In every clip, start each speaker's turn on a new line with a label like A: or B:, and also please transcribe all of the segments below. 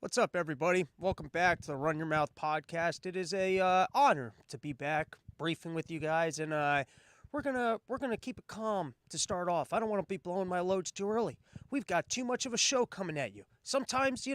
A: What's up, everybody? Welcome back to the Run Your Mouth podcast. It is a honor to be back briefing with you guys, and we're gonna keep it calm to start off. I don't want to be blowing my loads too early. We've got too much of a show coming at you. Sometimes,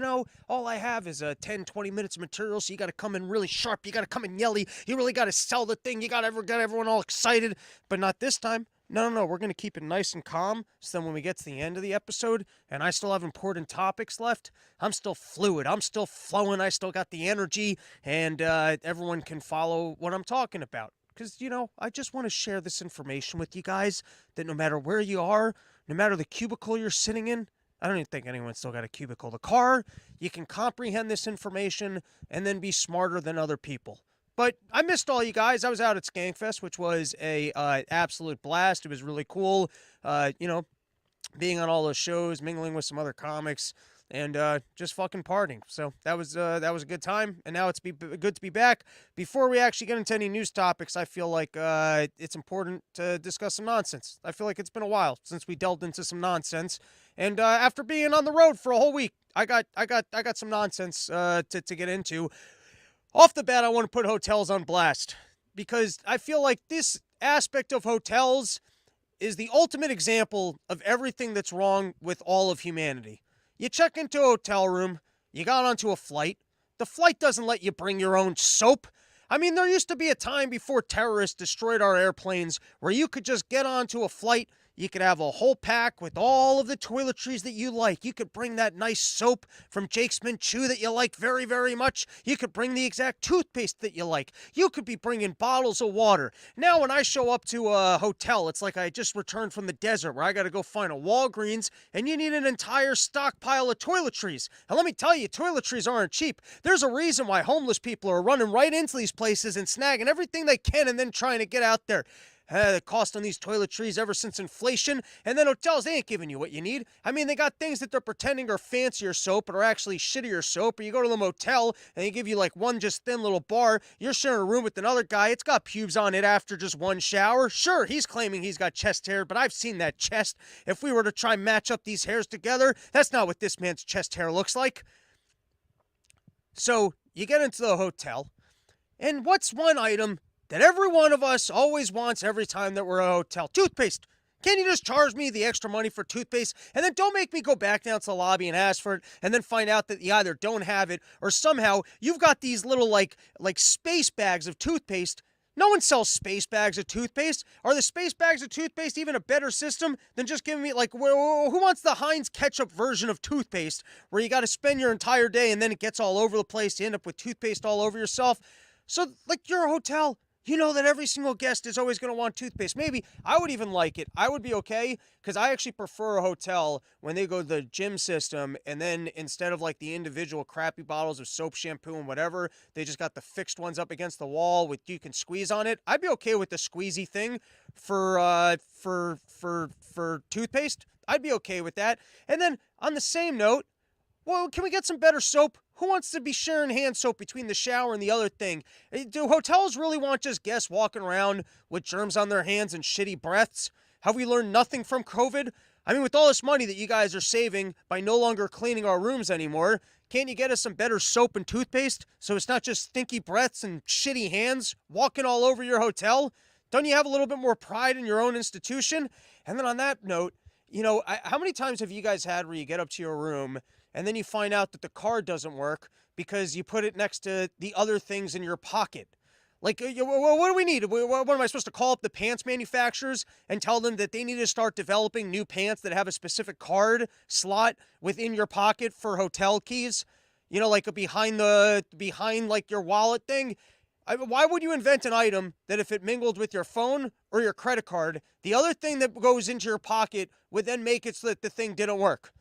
A: all I have is 10, 20 minutes of material, so you got to come in really sharp. You got to come in yelly. You really got to sell the thing. You got to get everyone all excited, but not this time. No. We're going to keep it nice and calm, so then when we get to the end of the episode and I still have important topics left, I'm still fluid. I'm still flowing. I still got the energy, and everyone can follow what I'm talking about. Because, I just want to share this information with you guys that no matter where you are, no matter the cubicle you're sitting in, I don't even think anyone's still got a cubicle. The car, you can comprehend this information and then be smarter than other people. But I missed all you guys. I was out at Skankfest, which was a absolute blast. It was really cool, being on all those shows, mingling with some other comics, and just fucking partying. So that was a good time, and now it's good to be back. Before we actually get into any news topics, I feel like it's important to discuss some nonsense. I feel like it's been a while since we delved into some nonsense, and after being on the road for a whole week, I got some nonsense to get into. Off the bat, I want to put hotels on blast because I feel like this aspect of hotels is the ultimate example of everything that's wrong with all of humanity. You check into a hotel room, you got onto a flight. The flight doesn't let you bring your own soap. I mean, there used to be a time before terrorists destroyed our airplanes where you could just get onto a flight. You could have a whole pack with all of the toiletries that you like. You could bring that nice soap from Jake's Manchu that you like very, very much. You could bring the exact toothpaste that you like. You could be bringing bottles of water. Now, when I show up to a hotel, it's like I just returned from the desert where I got to go find a Walgreens, and you need an entire stockpile of toiletries. And let me tell you, toiletries aren't cheap. There's a reason why homeless people are running right into these places and snagging everything they can and then trying to get out there. The cost on these toiletries ever since inflation, and then hotels, they ain't giving you what you need. I mean, they got things that they're pretending are fancier soap, but are actually shittier soap, or you go to the motel, and they give you like one just thin little bar, you're sharing a room with another guy, it's got pubes on it after just one shower. Sure, he's claiming he's got chest hair, but I've seen that chest. If we were to try and match up these hairs together, that's not what this man's chest hair looks like. So, you get into the hotel, and what's one item that every one of us always wants every time that we're at a hotel? Toothpaste. Can you just charge me the extra money for toothpaste? And then don't make me go back down to the lobby and ask for it and then find out that you either don't have it or somehow you've got these little like space bags of toothpaste. No one sells space bags of toothpaste. Are the space bags of toothpaste even a better system than just giving me, like, who wants the Heinz ketchup version of toothpaste where you got to spend your entire day and then it gets all over the place, you end up with toothpaste all over yourself? So, like, you're a hotel. You know that every single guest is always going to want toothpaste. Maybe I would even like it. I would be okay because I actually prefer a hotel when they go to the gym system and then instead of like the individual crappy bottles of soap, shampoo, and whatever, they just got the fixed ones up against the wall with you can squeeze on it. I'd be okay with the squeezy thing for toothpaste. I'd be okay with that. And then on the same note, well, can we get some better soap? Who wants to be sharing hand soap between the shower and the other thing? Do hotels really want just guests walking around with germs on their hands and shitty breaths? Have we learned nothing from COVID? I mean, with all this money that you guys are saving by no longer cleaning our rooms anymore, can't you get us some better soap and toothpaste so it's not just stinky breaths and shitty hands walking all over your hotel? Don't you have a little bit more pride in your own institution? And then on that note, how many times have you guys had where you get up to your room and then you find out that the card doesn't work because you put it next to the other things in your pocket? Like, what do we need? What am I supposed to call up the pants manufacturers and tell them that they need to start developing new pants that have a specific card slot within your pocket for hotel keys? Like behind like your wallet thing? Why would you invent an item that if it mingled with your phone or your credit card, the other thing that goes into your pocket would then make it so that the thing didn't work?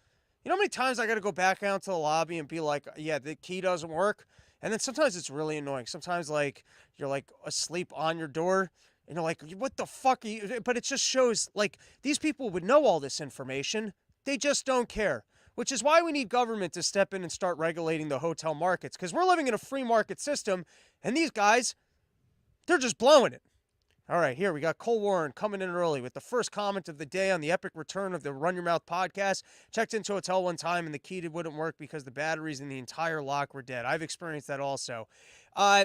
A: You know how many times I got to go back out to the lobby and be like, yeah, the key doesn't work? And then sometimes it's really annoying. Sometimes, like, you're, like, asleep on your door, and you're like, what the fuck are you? But it just shows, like, these people would know all this information. They just don't care. Which is why we need government to step in and start regulating the hotel markets. Because we're living in a free market system, and these guys, they're just blowing it. All right, here we got Cole Warren coming in early with the first comment of the day on the epic return of the Run Your Mouth podcast. Checked into a hotel one time and the key wouldn't work because the batteries in the entire lock were dead. I've experienced that also. All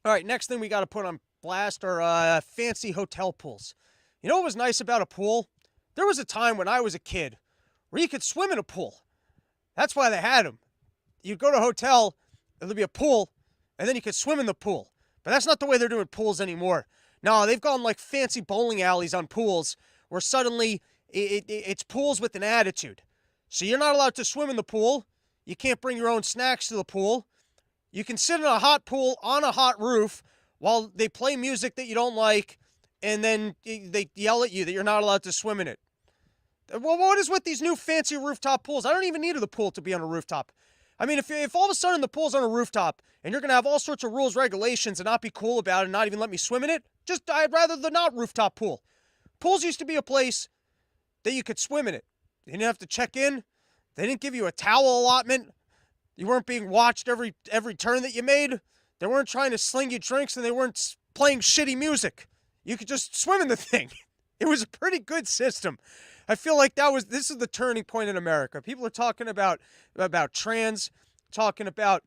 A: right, next thing we got to put on blast are fancy hotel pools. You know what was nice about a pool? There was a time when I was a kid where you could swim in a pool. That's why they had them. You'd go to a hotel, there'd be a pool, and then you could swim in the pool. But that's not the way they're doing pools anymore. No, they've gone like fancy bowling alleys on pools where suddenly it's pools with an attitude. So you're not allowed to swim in the pool. You can't bring your own snacks to the pool. You can sit in a hot pool on a hot roof while they play music that you don't like, and then they yell at you that you're not allowed to swim in it. Well, what is with these new fancy rooftop pools? I don't even need the pool to be on a rooftop. I mean, if all of a sudden the pool's on a rooftop and you're going to have all sorts of rules, regulations, and not be cool about it and not even let me swim in it, I'd rather the not rooftop pool. Pools used to be a place that you could swim in it. You didn't have to check in. They didn't give you a towel allotment. You weren't being watched every turn that you made. They weren't trying to sling you drinks, and they weren't playing shitty music. You could just swim in the thing. It was a pretty good system. I feel like this is the turning point in America. People are talking about trans, talking about,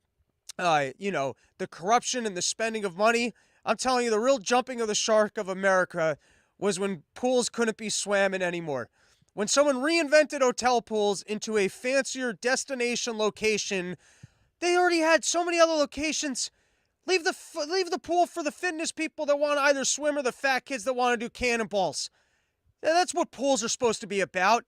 A: the corruption and the spending of money. I'm telling you, the real jumping of the shark of America was when pools couldn't be swam in anymore. When someone reinvented hotel pools into a fancier destination location, they already had so many other locations. Leave the pool for the fitness people that want to either swim or the fat kids that want to do cannonballs. That's what pools are supposed to be about.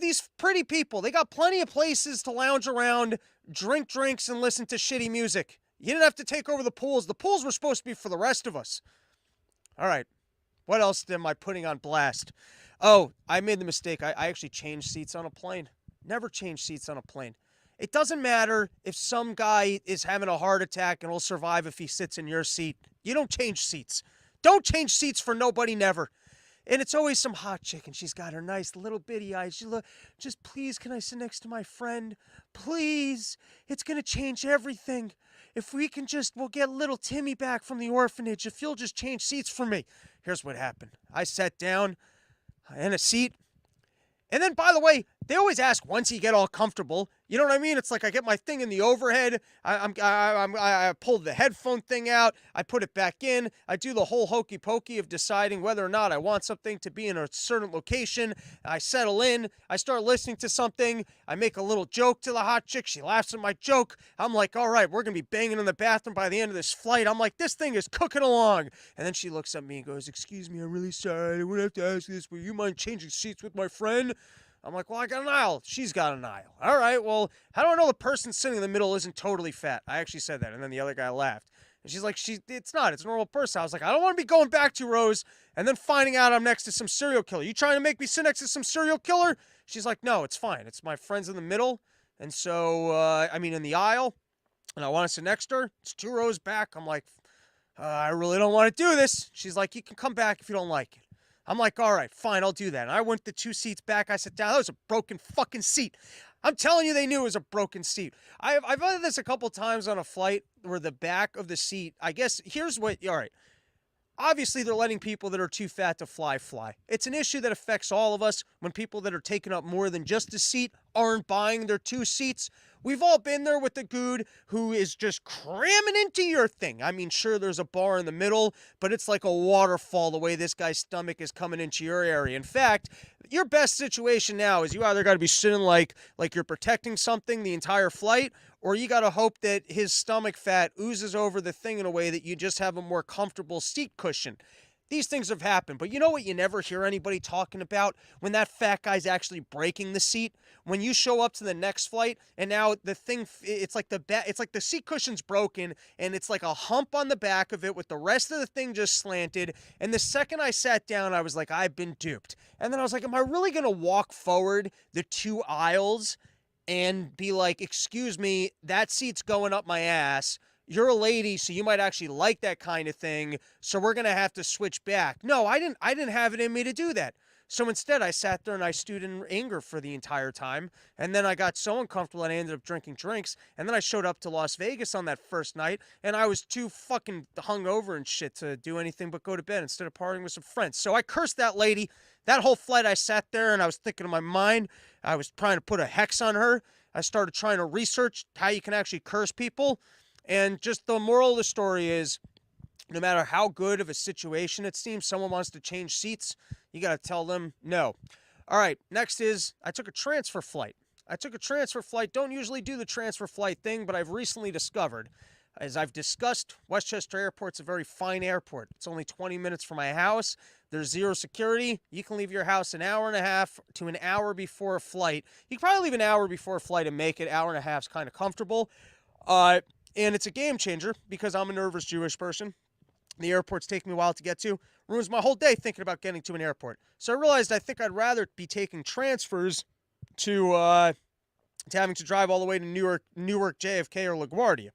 A: These pretty people, they got plenty of places to lounge around, drink drinks, and listen to shitty music. You didn't have to take over the pools. The pools were supposed to be for the rest of us. All right. What else am I putting on blast? Oh, I made the mistake. I actually changed seats on a plane. Never change seats on a plane. It doesn't matter if some guy is having a heart attack and will survive if he sits in your seat. You don't change seats. Don't change seats for nobody, never. And it's always some hot chick, and she's got her nice little bitty eyes. Just please, can I sit next to my friend? Please. It's going to change everything. If we can we'll get little Timmy back from the orphanage. If you'll just change seats for me. Here's what happened. I sat down in a seat. And then, by the way, they always ask once you get all comfortable. You know what I mean? It's like I get my thing in the overhead. I pull the headphone thing out. I put it back in. I do the whole hokey pokey of deciding whether or not I want something to be in a certain location. I settle in. I start listening to something. I make a little joke to the hot chick. She laughs at my joke. I'm like, all right, we're going to be banging in the bathroom by the end of this flight. I'm like, this thing is cooking along. And then she looks at me and goes, excuse me, I'm really sorry. I wouldn't have to ask you this. Would you mind changing seats with my friend? I'm like, well, I got an aisle. She's got an aisle. All right, well, how do I know the person sitting in the middle isn't totally fat? I actually said that, and then the other guy laughed. And she's like, it's not. It's a normal person. I was like, I don't want to be going back to Rose and then finding out I'm next to some serial killer. You trying to make me sit next to some serial killer? She's like, no, it's fine. It's my friend's in the middle, and so, in the aisle, and I want to sit next to her. It's 2 rows back. I'm like, I really don't want to do this. She's like, you can come back if you don't like it. I'm like, all right, fine, I'll do that. And I went the 2 seats back. I sat down. That was a broken fucking seat. I'm telling you, they knew it was a broken seat. I've done this a couple times on a flight where the back of the seat, I guess, all right. Obviously, they're letting people that are too fat to fly. It's an issue that affects all of us when people that are taking up more than just a seat aren't buying their 2 seats. We've all been there with the dude who is just cramming into your thing. I mean, sure, there's a bar in the middle, but it's like a waterfall the way this guy's stomach is coming into your area. In fact, your best situation now is you either got to be sitting like you're protecting something the entire flight, or you got to hope that his stomach fat oozes over the thing in a way that you just have a more comfortable seat cushion. These things have happened, but you know what you never hear anybody talking about? When that fat guy's actually breaking the seat. When you show up to the next flight, and now the thing, it's like the seat cushion's broken, and it's like a hump on the back of it with the rest of the thing just slanted. And the second I sat down, I was like, I've been duped. And then I was like, am I really going to walk forward the 2 aisles and be like, excuse me, that seat's going up my ass. You're a lady, so you might actually like that kind of thing, so we're going to have to switch back. No, I didn't have it in me to do that. So instead, I sat there and I stewed in anger for the entire time. And then I got so uncomfortable and I ended up drinking drinks. And then I showed up to Las Vegas on that first night and I was too fucking hungover and shit to do anything but go to bed instead of partying with some friends. So I cursed that lady. That whole flight, I sat there and I was thinking in my mind, I was trying to put a hex on her. I started trying to research how you can actually curse people. And just the moral of the story is, no matter how good of a situation it seems, someone wants to change seats, you got to tell them no. All right, next is I took a transfer flight. Don't usually do the transfer flight thing, but I've recently discovered, as I've discussed, Westchester Airport's a very fine airport. It's only 20 minutes from my house. There's zero security. You can leave your house an hour and a half to an hour before a flight. You can probably leave an hour before a flight and make it. Hour and a half is kind of comfortable. And it's a game changer because I'm a nervous Jewish person. The airport's taking me a while to get to. Ruins my whole day thinking about getting to an airport. So I realized I think I'd rather be taking transfers to having to drive all the way to Newark, JFK, or LaGuardia.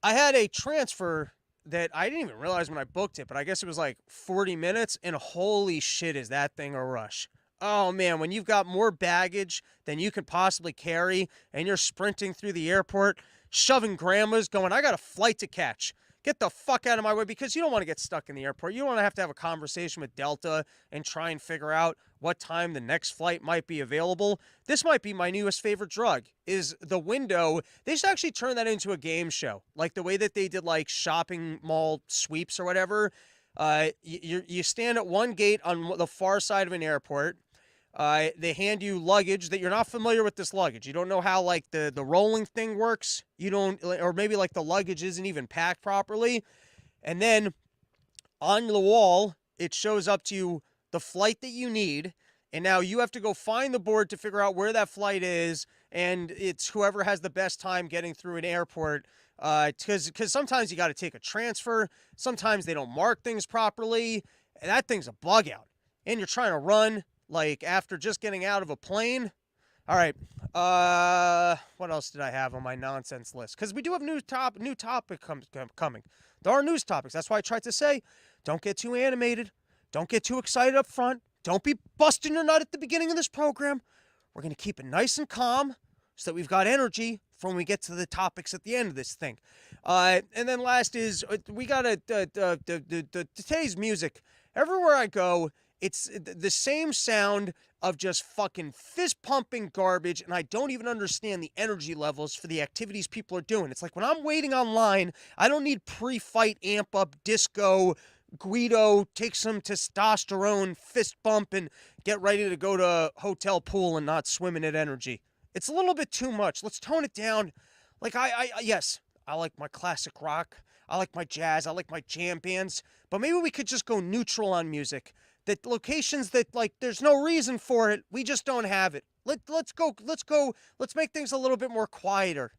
A: I had a transfer that I didn't even realize when I booked it, but I guess it was like 40 minutes, and holy shit, is that thing a rush. Oh, man, when you've got more baggage than you could possibly carry, and you're sprinting through the airport, shoving grandmas, going, I got a flight to catch. Get the fuck out of my way, because you don't want to get stuck in the airport. You don't want to have a conversation with Delta and try and figure out what time the next flight might be available. This might be my newest favorite drug, is the window. They should actually turn that into a game show, like the way that they did like shopping mall sweeps or whatever. You stand at one gate on the far side of an airport. They hand you luggage that you're not familiar with. This luggage, you don't know how like the rolling thing works. You don't, or maybe like the luggage isn't even packed properly. And then on the wall, it shows up to you the flight that you need. And now you have to go find the board to figure out where that flight is. And it's whoever has the best time getting through an airport. Because sometimes you got to take a transfer. Sometimes they don't mark things properly. And that thing's a bug out. And you're trying to run like after just getting out of a plane. All right. What else did I have on my nonsense list? Because we do have new topic coming. There are news topics. That's why I tried to say, don't get too animated. Don't get too excited up front. Don't be busting your nut at the beginning of this program. We're going to keep it nice and calm so that we've got energy for when we get to the topics at the end of this thing. And then last is, we got today's music. Everywhere I go, it's the same sound of just fucking fist-pumping garbage, and I don't even understand the energy levels for the activities people are doing. It's like when I'm waiting online, I don't need pre-fight amp-up disco, Guido, take some testosterone, fist bump, and get ready to go to hotel pool and not swim in it energy. It's a little bit too much. Let's tone it down. Like, yes, I like my classic rock. I like my jazz. I like my jam bands. But maybe we could just go neutral on music. That locations that, like, there's no reason for it. We just don't have it. Let's make things a little bit more quieter.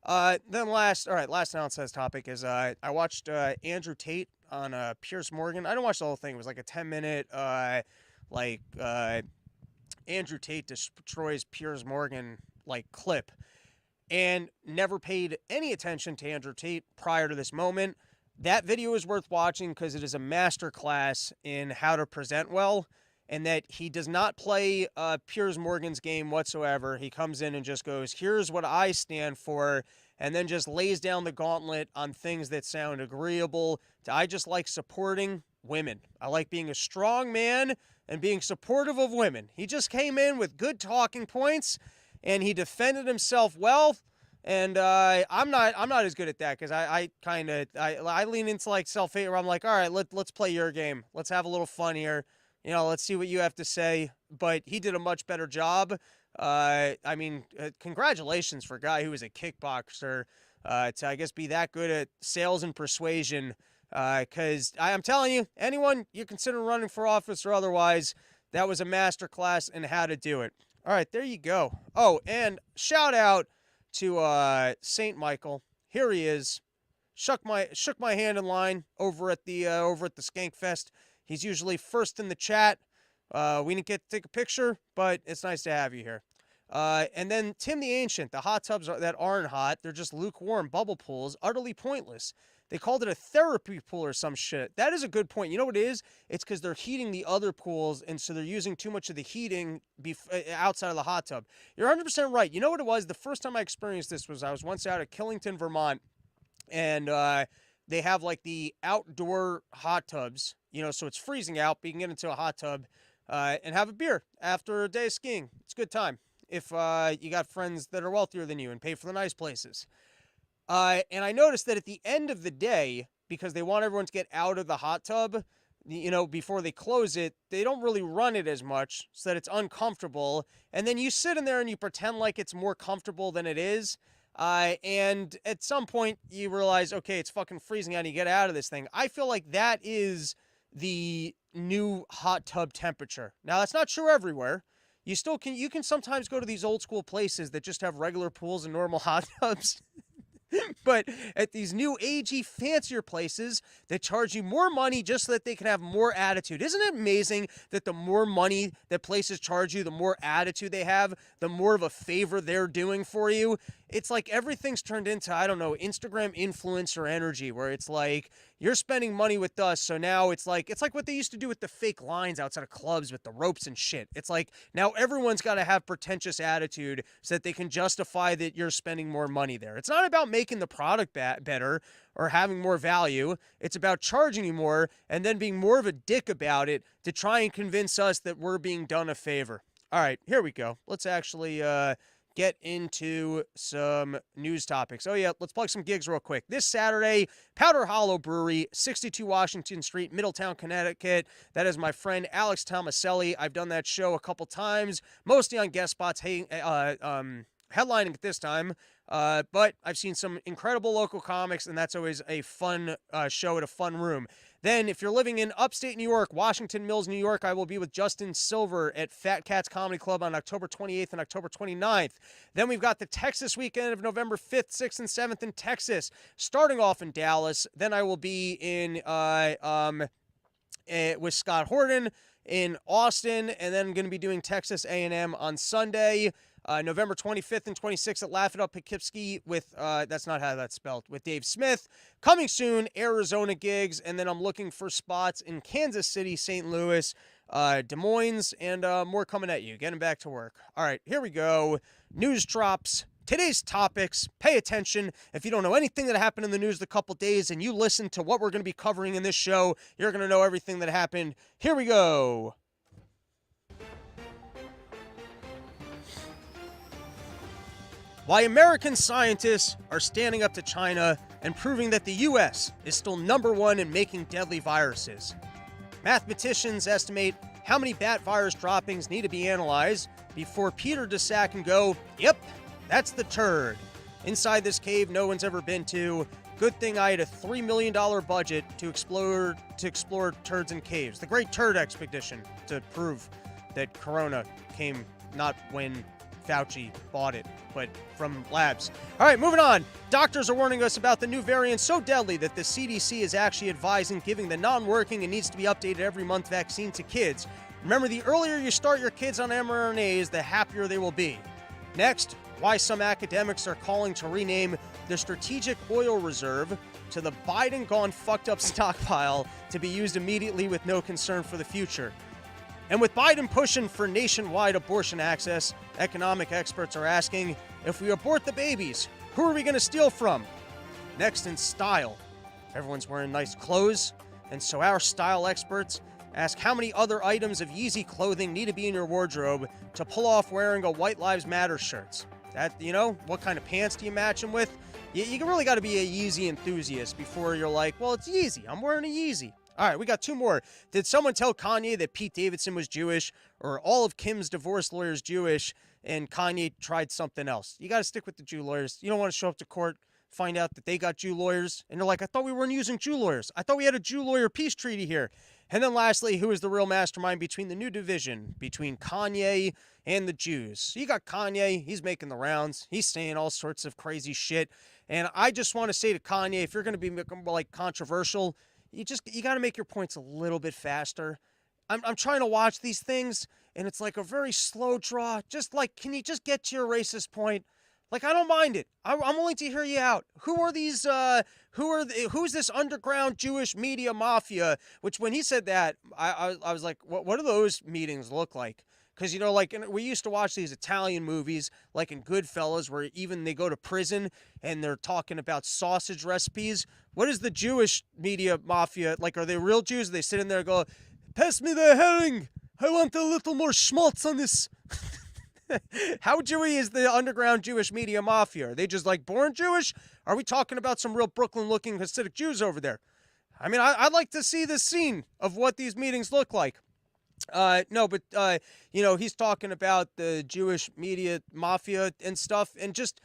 A: Then last nonsense topic is, I watched, Andrew Tate on, Piers Morgan. I didn't watch the whole thing. It was like a 10-minute, Andrew Tate destroys Piers Morgan, like, clip. And never paid any attention to Andrew Tate prior to this moment. That video is worth watching because it is a masterclass in how to present well, and that he does not play Piers Morgan's game whatsoever. He comes in and just goes, here's what I stand for, and then just lays down the gauntlet on things that sound agreeable. I just like supporting women. I like being a strong man and being supportive of women. He just came in with good talking points, and he defended himself well. And I'm not as good at that because I lean into like self-hate where I'm like, all right, let's play your game. Let's have a little fun here. You know, let's see what you have to say. But he did a much better job. Congratulations for a guy who was a kickboxer to, I guess, be that good at sales and persuasion. Because I'm telling you, anyone you consider running for office or otherwise, that was a masterclass in how to do it. All right, there you go. Oh, and shout out to St. Michael. Here he is. Shook my hand in line over at the Skank Fest. He's usually first in the chat. We didn't get to take a picture, but it's nice to have you here. And then Tim the Ancient. The hot tubs that aren't hot. They're just lukewarm bubble pools, utterly pointless. They called it a therapy pool or some shit. That is a good point. You know what it is? It's because they're heating the other pools, and so they're using too much of the heating outside of the hot tub. You're 100% right. You know what it was? The first time I experienced this was I was once out at Killington, Vermont, and they have like the outdoor hot tubs, so it's freezing out, but you can get into a hot tub and have a beer after a day of skiing. It's a good time if you got friends that are wealthier than you and pay for the nice places. And I noticed that at the end of the day, because they want everyone to get out of the hot tub, before they close it, they don't really run it as much so that it's uncomfortable. And then you sit in there and you pretend like it's more comfortable than it is. And at some point you realize, okay, it's fucking freezing out and you get out of this thing. I feel like that is the new hot tub temperature. Now, that's not true everywhere. You can sometimes go to these old school places that just have regular pools and normal hot tubs. But at these new agey, fancier places, they charge you more money just so that they can have more attitude. Isn't it amazing that the more money that places charge you, the more attitude they have, the more of a favor they're doing for you? It's like everything's turned into, I don't know, Instagram influencer energy, where it's like, you're spending money with us, so now it's like what they used to do with the fake lines outside of clubs with the ropes and shit. It's like, now everyone's got to have pretentious attitude so that they can justify that you're spending more money there. It's not about making the product better or having more value. It's about charging you more and then being more of a dick about it to try and convince us that we're being done a favor. All right, here we go. Let's actually get into some news topics. Oh yeah, let's plug some gigs real quick. This Saturday, Powder Hollow Brewery, 62 Washington Street, Middletown, Connecticut. That is my friend Alex Tomaselli. I've done that show a couple times, mostly on guest spots, headlining at this time. But I've seen some incredible local comics, and that's always a fun show at a fun room. Then, if you're living in upstate New York, Washington Mills, New York, I will be with Justin Silver at Fat Cats Comedy Club on October 28th and October 29th. Then we've got the Texas weekend of November 5th, 6th, and 7th in Texas, starting off in Dallas. Then I will be in with Scott Horton in Austin, and then I'm going to be doing Texas A&M on Sunday. November 25th and 26th at Laugh It Up Poughkeepsie with, that's not how that's spelled, with Dave Smith. Coming soon, Arizona gigs, and then I'm looking for spots in Kansas City, St. Louis, Des Moines, and more coming at you. Getting back to work. All right, here we go. News drops. Today's topics, pay attention. If you don't know anything that happened in the news the couple days and you listen to what we're going to be covering in this show, you're going to know everything that happened. Here we go. Why American scientists are standing up to China and proving that the U.S. is still #1 in making deadly viruses. Mathematicians estimate how many bat virus droppings need to be analyzed before Peter Daszak can go, yep, that's the turd. Inside this cave no one's ever been to. Good thing I had a $3 million budget to explore turds in caves. The Great Turd Expedition, to prove that Corona came not when Fauci bought it, but from labs. All right, moving on. Doctors are warning us about the new variant so deadly that the CDC is actually advising giving the non-working and needs to be updated every month vaccine to kids. Remember, the earlier you start your kids on mRNAs, the happier they will be. Next, why some academics are calling to rename the Strategic Oil Reserve to the Biden gone fucked up stockpile to be used immediately with no concern for the future. And with Biden pushing for nationwide abortion access, economic experts are asking, if we abort the babies, who are we going to steal from? Next, in style. Everyone's wearing nice clothes, and so our style experts ask how many other items of Yeezy clothing need to be in your wardrobe to pull off wearing a White Lives Matter shirt. That, what kind of pants do you match them with? You really got to be a Yeezy enthusiast before you're like, well, it's Yeezy. I'm wearing a Yeezy. All right, we got two more. Did someone tell Kanye that Pete Davidson was Jewish, or all of Kim's divorce lawyers Jewish, and Kanye tried something else? You got to stick with the Jew lawyers. You don't want to show up to court, find out that they got Jew lawyers, and they're like, I thought we weren't using Jew lawyers. I thought we had a Jew lawyer peace treaty here. And then lastly, who is the real mastermind between the new division between Kanye and the Jews? So you got Kanye, he's making the rounds. He's saying all sorts of crazy shit. And I just want to say to Kanye, if you're going to be like controversial, you got to make your points a little bit faster. I'm trying to watch these things, and it's like a very slow draw. Just like, can you just get to your racist point? Like, I don't mind it. I'm willing to hear you out. Who are these? Who's this underground Jewish media mafia? Which, when he said that, I was like, what do those meetings look like? Because, like, we used to watch these Italian movies, like in Goodfellas, where even they go to prison and they're talking about sausage recipes. What is the Jewish media mafia like? Are they real Jews? They sit in there and go, "Pass me the herring. I want a little more schmaltz on this." How Jewy is the underground Jewish media mafia? Are they just like born Jewish? Are we talking about some real Brooklyn-looking Hasidic Jews over there? I mean, I'd like to see the scene of what these meetings look like. No, but he's talking about the Jewish media mafia and stuff, and just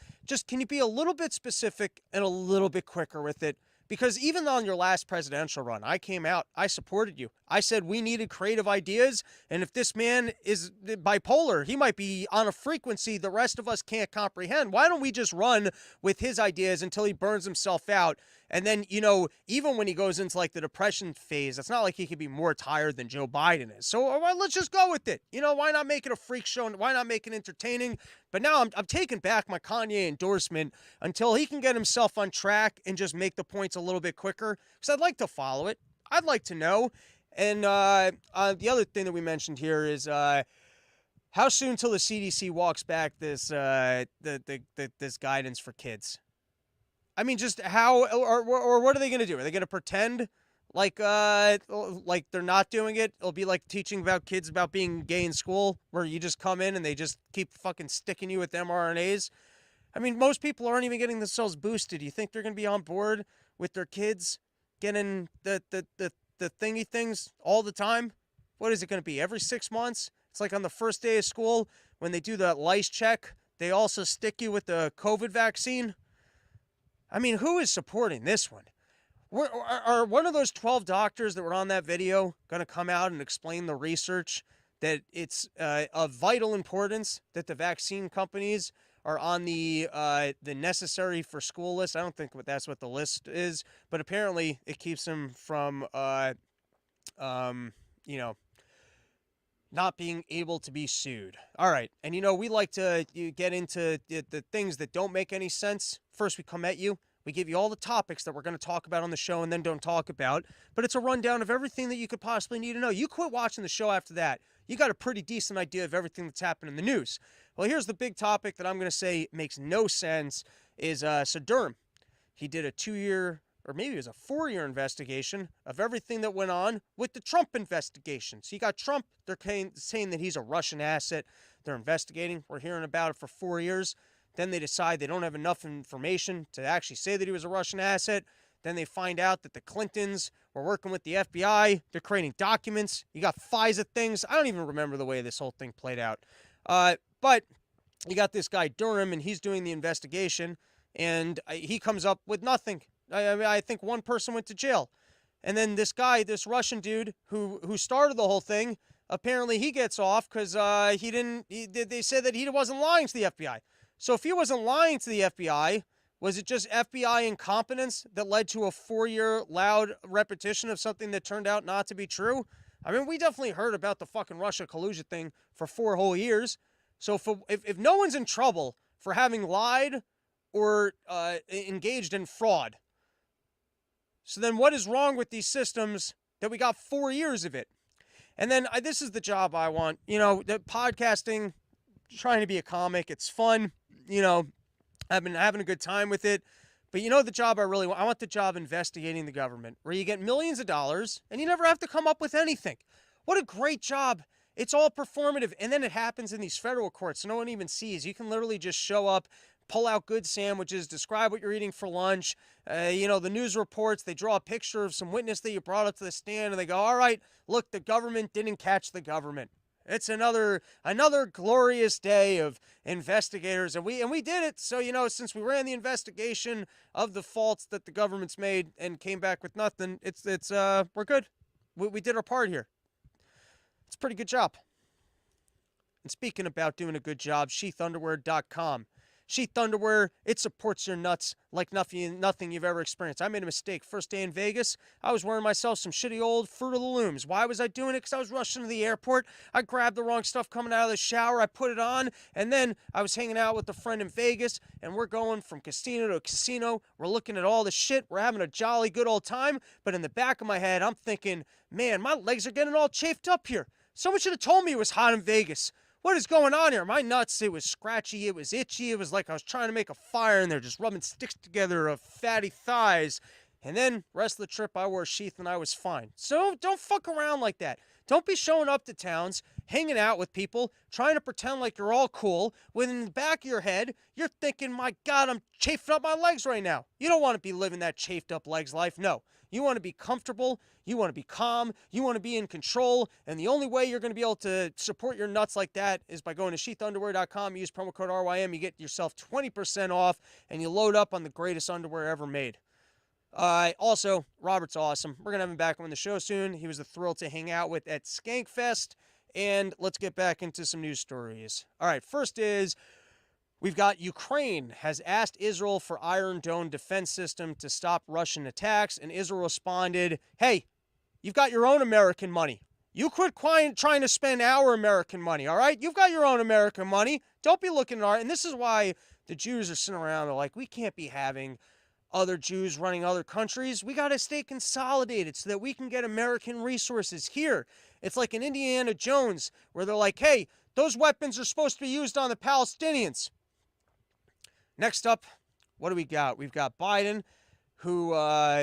A: can you be a little bit specific and a little bit quicker with it? Because even on your last presidential run, I came out, I supported you. I said we needed creative ideas, and if this man is bipolar, he might be on a frequency the rest of us can't comprehend. Why don't we just run with his ideas until he burns himself out? And then, even when he goes into like the depression phase, it's not like he could be more tired than Joe Biden is. So let's just go with it. Why not make it a freak show? Why not make it entertaining? But now I'm taking back my Kanye endorsement until he can get himself on track and just make the points a little bit quicker. Because I'd like to follow it. I'd like to know. And the other thing that we mentioned here is how soon till the CDC walks back this this guidance for kids? I mean, just how, or what are they going to do? Are they going to pretend like they're not doing it? It'll be like teaching about kids about being gay in school, where you just come in and they just keep fucking sticking you with mRNAs. I mean, most people aren't even getting themselves boosted. You think they're going to be on board with their kids getting the thingy things all the time? What is it going to be? Every 6 months? It's like on the first day of school when they do that lice check, they also stick you with the COVID vaccine. I mean, who is supporting this one? Are one of those 12 doctors that were on that video going to come out and explain the research that it's of vital importance that the vaccine companies are on the necessary for school list? I don't think that's what the list is, but apparently it keeps them from, not being able to be sued. All right. And, we like to get into the things that don't make any sense. First, we come at you. We give you all the topics that we're going to talk about on the show and then don't talk about. But it's a rundown of everything that you could possibly need to know. You quit watching the show after that, you got a pretty decent idea of everything that's happened in the news. Well, here's the big topic that I'm going to say makes no sense is so Durham. He did a 2-year, or maybe it was a 4-year investigation of everything that went on with the Trump investigation. So you got Trump, they're saying that he's a Russian asset. They're investigating. We're hearing about it for 4 years. Then they decide they don't have enough information to actually say that he was a Russian asset. Then they find out that the Clintons were working with the FBI. They're creating documents. You got FISA things. I don't even remember the way this whole thing played out. But you got this guy Durham, and he's doing the investigation, and he comes up with nothing. I think one person went to jail. And then this guy, this Russian dude who started the whole thing, apparently he gets off because they said that he wasn't lying to the FBI. So if he wasn't lying to the FBI, was it just FBI incompetence that led to a 4-year loud repetition of something that turned out not to be true? I mean, we definitely heard about the fucking Russia collusion thing for 4 whole years. So if no one's in trouble for having lied or engaged in fraud, so then what is wrong with these systems that we got 4 years of it? And then this is the job I want. The podcasting, trying to be a comic, it's fun. I've been having a good time with it. But the job I really want? I want the job investigating the government, where you get millions of dollars and you never have to come up with anything. What a great job. It's all performative. And then it happens in these federal courts, so no one even sees. You can literally just show up, pull out good sandwiches, describe what you're eating for lunch. The news reports, they draw a picture of some witness that you brought up to the stand, and they go, all right, look, the government didn't catch the government. It's another glorious day of investigators, and we did it. So, since we ran the investigation of the faults that the government's made and came back with nothing, we're good. We did our part here. It's a pretty good job. And speaking about doing a good job, sheathunderwear.com. Sheath underwear, it supports your nuts like nothing you've ever experienced. I made a mistake. First day in Vegas, I was wearing myself some shitty old Fruit of the Looms. Why was I doing it? Because I was rushing to the airport. I grabbed the wrong stuff coming out of the shower. I put it on, and then I was hanging out with a friend in Vegas, and we're going from casino to casino. We're looking at all the shit. We're having a jolly good old time, but in the back of my head, I'm thinking, man, my legs are getting all chafed up here. Someone should have told me it was hot in Vegas. What is going on here? My nuts, it was scratchy, it was itchy, it was like I was trying to make a fire and they're just rubbing sticks together of fatty thighs. And then, rest of the trip, I wore a sheath and I was fine. So don't fuck around like that. Don't be showing up to towns, hanging out with people, trying to pretend like you're all cool, when in the back of your head, you're thinking, my God, I'm chafing up my legs right now. You don't want to be living that chafed up legs life. No. You want to be comfortable, you want to be calm, you want to be in control, and the only way you're going to be able to support your nuts like that is by going to sheathunderwear.com, use promo code RYM, you get yourself 20% off, and you load up on the greatest underwear ever made. Also, Robert's awesome. We're going to have him back on the show soon. He was a thrill to hang out with at Skankfest, and let's get back into some news stories. All right, first is, we've got Ukraine has asked Israel for Iron Dome defense system to stop Russian attacks, and Israel responded, hey, you've got your own American money. You quit trying to spend our American money, all right? You've got your own American money. Don't be looking at our... And this is why the Jews are sitting around, they're like, we can't be having other Jews running other countries. We got to stay consolidated so that we can get American resources here. It's like in Indiana Jones, where they're like, hey, those weapons are supposed to be used on the Palestinians. Next up, what do we got? We've got Biden, who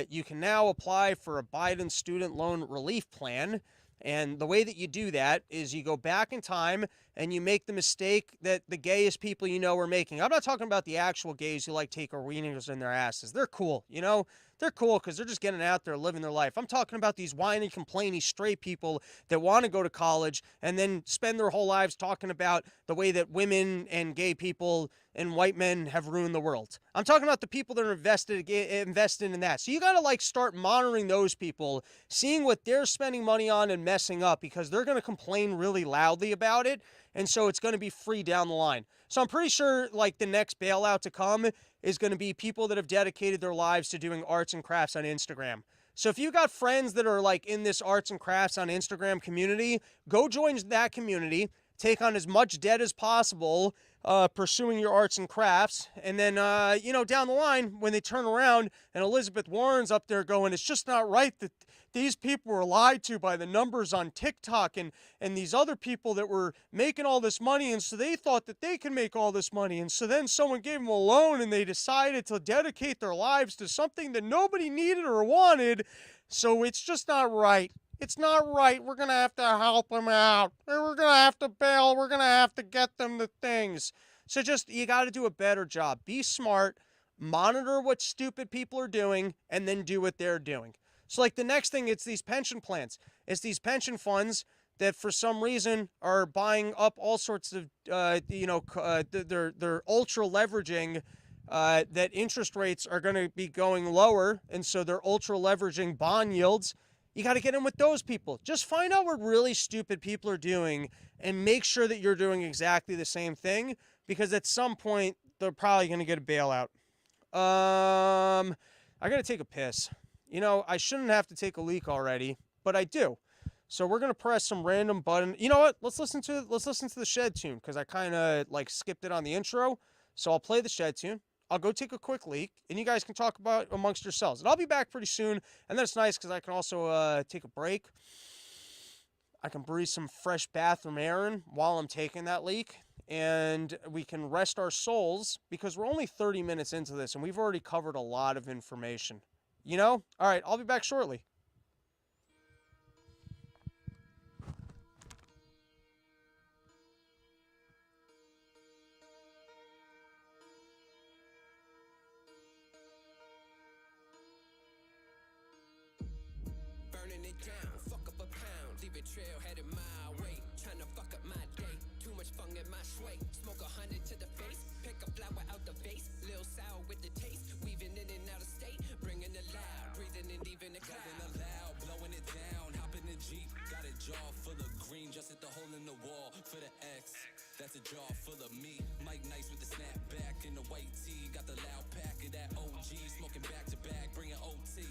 A: you can now apply for a Biden student loan relief plan. And the way that you do that is you go back in time and you make the mistake that the gayest people you know are making. I'm not talking about the actual gays who like take wieners in their asses. They're cool, you know? They're cool because they're just getting out there living their life. I'm talking about these whiny, complaining straight people that want to go to college and then spend their whole lives talking about the way that women and gay people and white men have ruined the world. I'm talking about the people that are invested in that. So you got to like start monitoring those people, seeing what they're spending money on and messing up, because they're going to complain really loudly about it. And so it's going to be free down the line. So I'm pretty sure like the next bailout to come is going to be people that have dedicated their lives to doing arts and crafts on Instagram. So if you got friends that are like in this arts and crafts on Instagram community, go join that community, take on as much debt as possible, pursuing your arts and crafts. And then, down the line, when they turn around and Elizabeth Warren's up there going, it's just not right that these people were lied to by the numbers on TikTok and these other people that were making all this money. And so they thought that they could make all this money. And so then someone gave them a loan and they decided to dedicate their lives to something that nobody needed or wanted. So it's just not right. It's not right. We're going to have to help them out. We're going to have to bail. We're going to have to get them the things. So you got to do a better job. Be smart. Monitor what stupid people are doing and then do what they're doing. So like the next thing, it's these pension plans. It's these pension funds that for some reason are buying up all sorts of, they're ultra leveraging that interest rates are going to be going lower. And so they're ultra leveraging bond yields. You got to get in with those people. Just find out what really stupid people are doing and make sure that you're doing exactly the same thing, because at some point they're probably going to get a bailout. I got to take a piss. I shouldn't have to take a leak already, but I do. So we're going to press some random button. You know what? Let's listen to the Shed tune, because I kind of like skipped it on the intro. So I'll play the Shed tune. I'll go take a quick leak, and you guys can talk about it amongst yourselves. And I'll be back pretty soon, and then it's nice because I can also take a break. I can breathe some fresh bathroom air in while I'm taking that leak, and we can rest our souls because we're only 30 minutes into this, and we've already covered a lot of information. All right, I'll be back shortly.
B: Burning it down, fuck up a pound, leave a trail headed my way, trying to fuck up my day. Too Too much fun in my sway. Smoke 100 to the face. Pick a flower out the vase. Little sour with the taste. Weaving in and out of state. Bringing it loud. Breathing and leaving it cloud.
C: Loud, blowing it down. Hop in the Jeep. Got a jar full of green. Just hit the hole in the wall for the X. That's a jar full of me. Mike Nice with the snapback and the white tee. Got the loud pack of that OG. Smoking back to back. Bringing OT.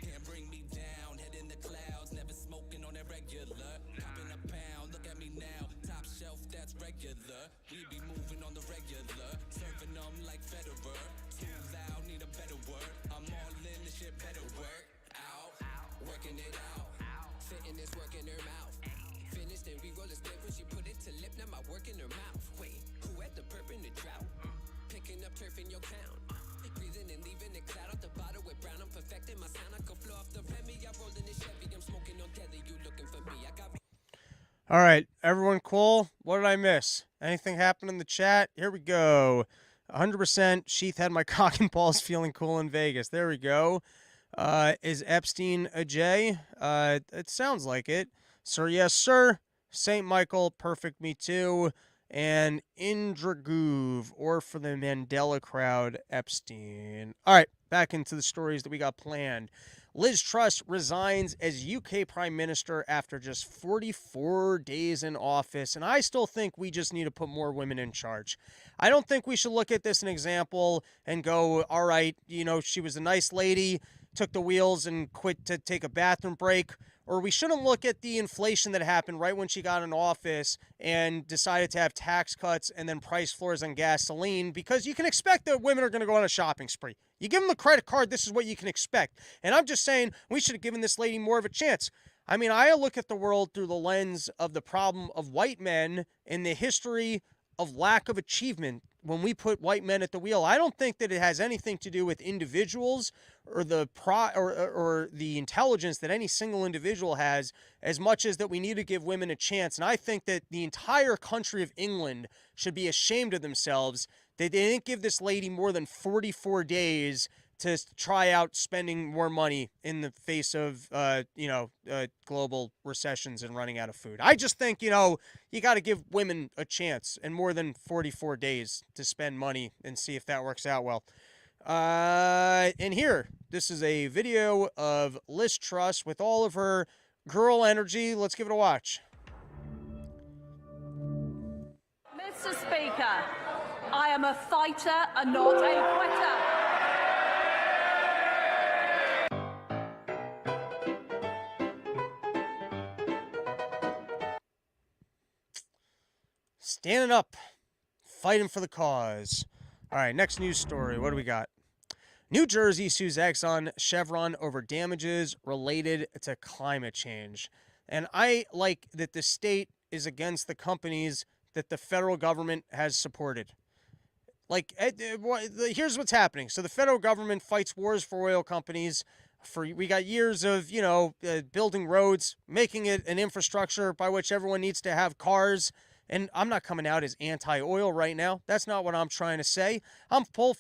C: Can't bring me down. Head in the clouds. Never smoking on that regular. Popping a pound. Look at me now. Top shelf, that's regular. We be moving on the regular. Serving them like Federer. Too loud, need a better word. I'm all in, this shit better work out.
B: Working it out. Fitting this work in her mouth. Finished and re-roll the split when she put it to lip. Now my work in her mouth. Wait, who had the burp in the drought? Picking up turf in your town. Breathing and leaving it cloud out the bottle with brown. I'm perfecting my sound. I could flow off the Remy. I rolled in the Chevy. I'm smoking on deadly. You looking for me? I got.
A: All right, everyone cool? What did I miss? Anything happen in the chat? Here we go. 100% Sheath had my cock and balls feeling cool in Vegas. There we go. Is Epstein a J? It sounds like it. Sir, yes, sir. St. Michael, perfect, me too. And Indragoov, or for the Mandela crowd, Epstein. All right, back into the stories that we got planned. Liz Truss resigns as UK Prime Minister after just 44 days in office, and I still think we just need to put more women in charge. I don't think we should look at this an example and go, all right, you know, she was a nice lady, took the wheels and quit to take a bathroom break. Or we shouldn't look at the inflation that happened right when she got in office and decided to have tax cuts and then price floors on gasoline, because you can expect that women are going to go on a shopping spree. You give them the credit card, this is what you can expect. And I'm just saying we should have given this lady more of a chance. I mean, I look at the world through the lens of the problem of white men and the history of lack of achievement when we put white men at the wheel. I don't think that it has anything to do with individuals or the intelligence that any single individual has, as much as that we need to give women a chance. And I think that the entire country of England should be ashamed of themselves that they didn't give this lady more than 44 days to try out spending more money in the face of, global recessions and running out of food. I just think, you got to give women a chance and more than 44 days to spend money and see if that works out well. And here, this is a video of Liz Truss with all of her girl energy. Let's give it a watch.
D: Mr. Speaker, I am a fighter and not a quitter.
A: Standing up, fighting for the cause. All right, next news story. What do we got? New Jersey sues Exxon Chevron over damages related to climate change. And I like that the state is against the companies that the federal government has supported. Like, here's what's happening. So the federal government fights wars for oil companies. We got years of, building roads, making it an infrastructure by which everyone needs to have cars. And I'm not coming out as anti-oil right now. That's not what I'm trying to say. I'm for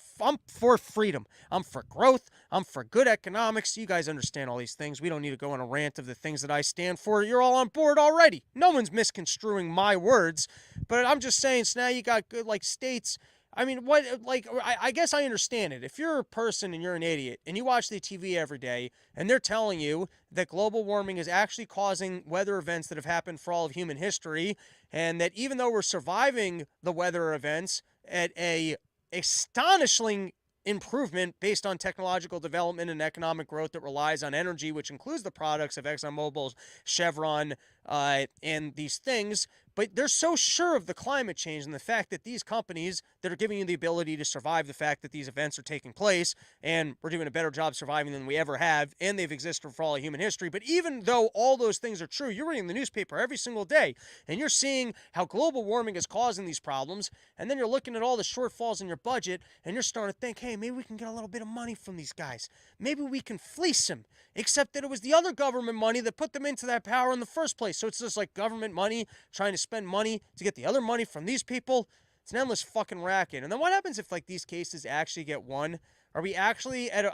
A: freedom. I'm for growth. I'm for good economics. You guys understand all these things. We don't need to go on a rant of the things that I stand for. You're all on board already. No one's misconstruing my words. But I'm just saying, so now you got good, states. I mean, I guess I understand it. If you're a person and you're an idiot and you watch the TV every day and they're telling you that global warming is actually causing weather events that have happened for all of human history, and that even though we're surviving the weather events at a astonishing improvement based on technological development and economic growth that relies on energy, which includes the products of ExxonMobil, Chevron, and these things, but they're so sure of the climate change and the fact that these companies that are giving you the ability to survive the fact that these events are taking place, and we're doing a better job surviving than we ever have, and they've existed for all of human history. But even though all those things are true, you're reading the newspaper every single day, and you're seeing how global warming is causing these problems, and then you're looking at all the shortfalls in your budget, and you're starting to think, hey, maybe we can get a little bit of money from these guys. Maybe we can fleece them, except that it was the other government money that put them into that power in the first place. So it's just like government money trying to spend money to get the other money from these people. It's an endless fucking racket. And then what happens if these cases actually get won? Are we actually at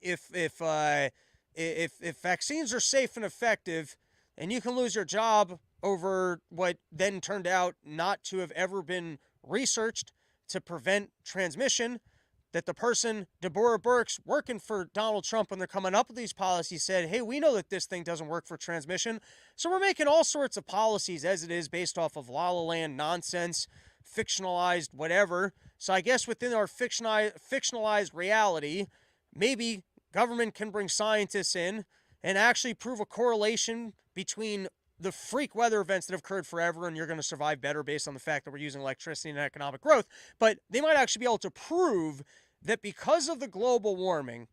A: if vaccines are safe and effective and you can lose your job over what then turned out not to have ever been researched to prevent transmission, that the person, Deborah Birx, working for Donald Trump when they're coming up with these policies said, hey, we know that this thing doesn't work for transmission, so we're making all sorts of policies as it is based off of La La Land nonsense, fictionalized whatever. So I guess within our fictionalized reality, maybe government can bring scientists in and actually prove a correlation between the freak weather events that have occurred forever and you're going to survive better based on the fact that we're using electricity and economic growth. But they might actually be able to prove that because of the global warming,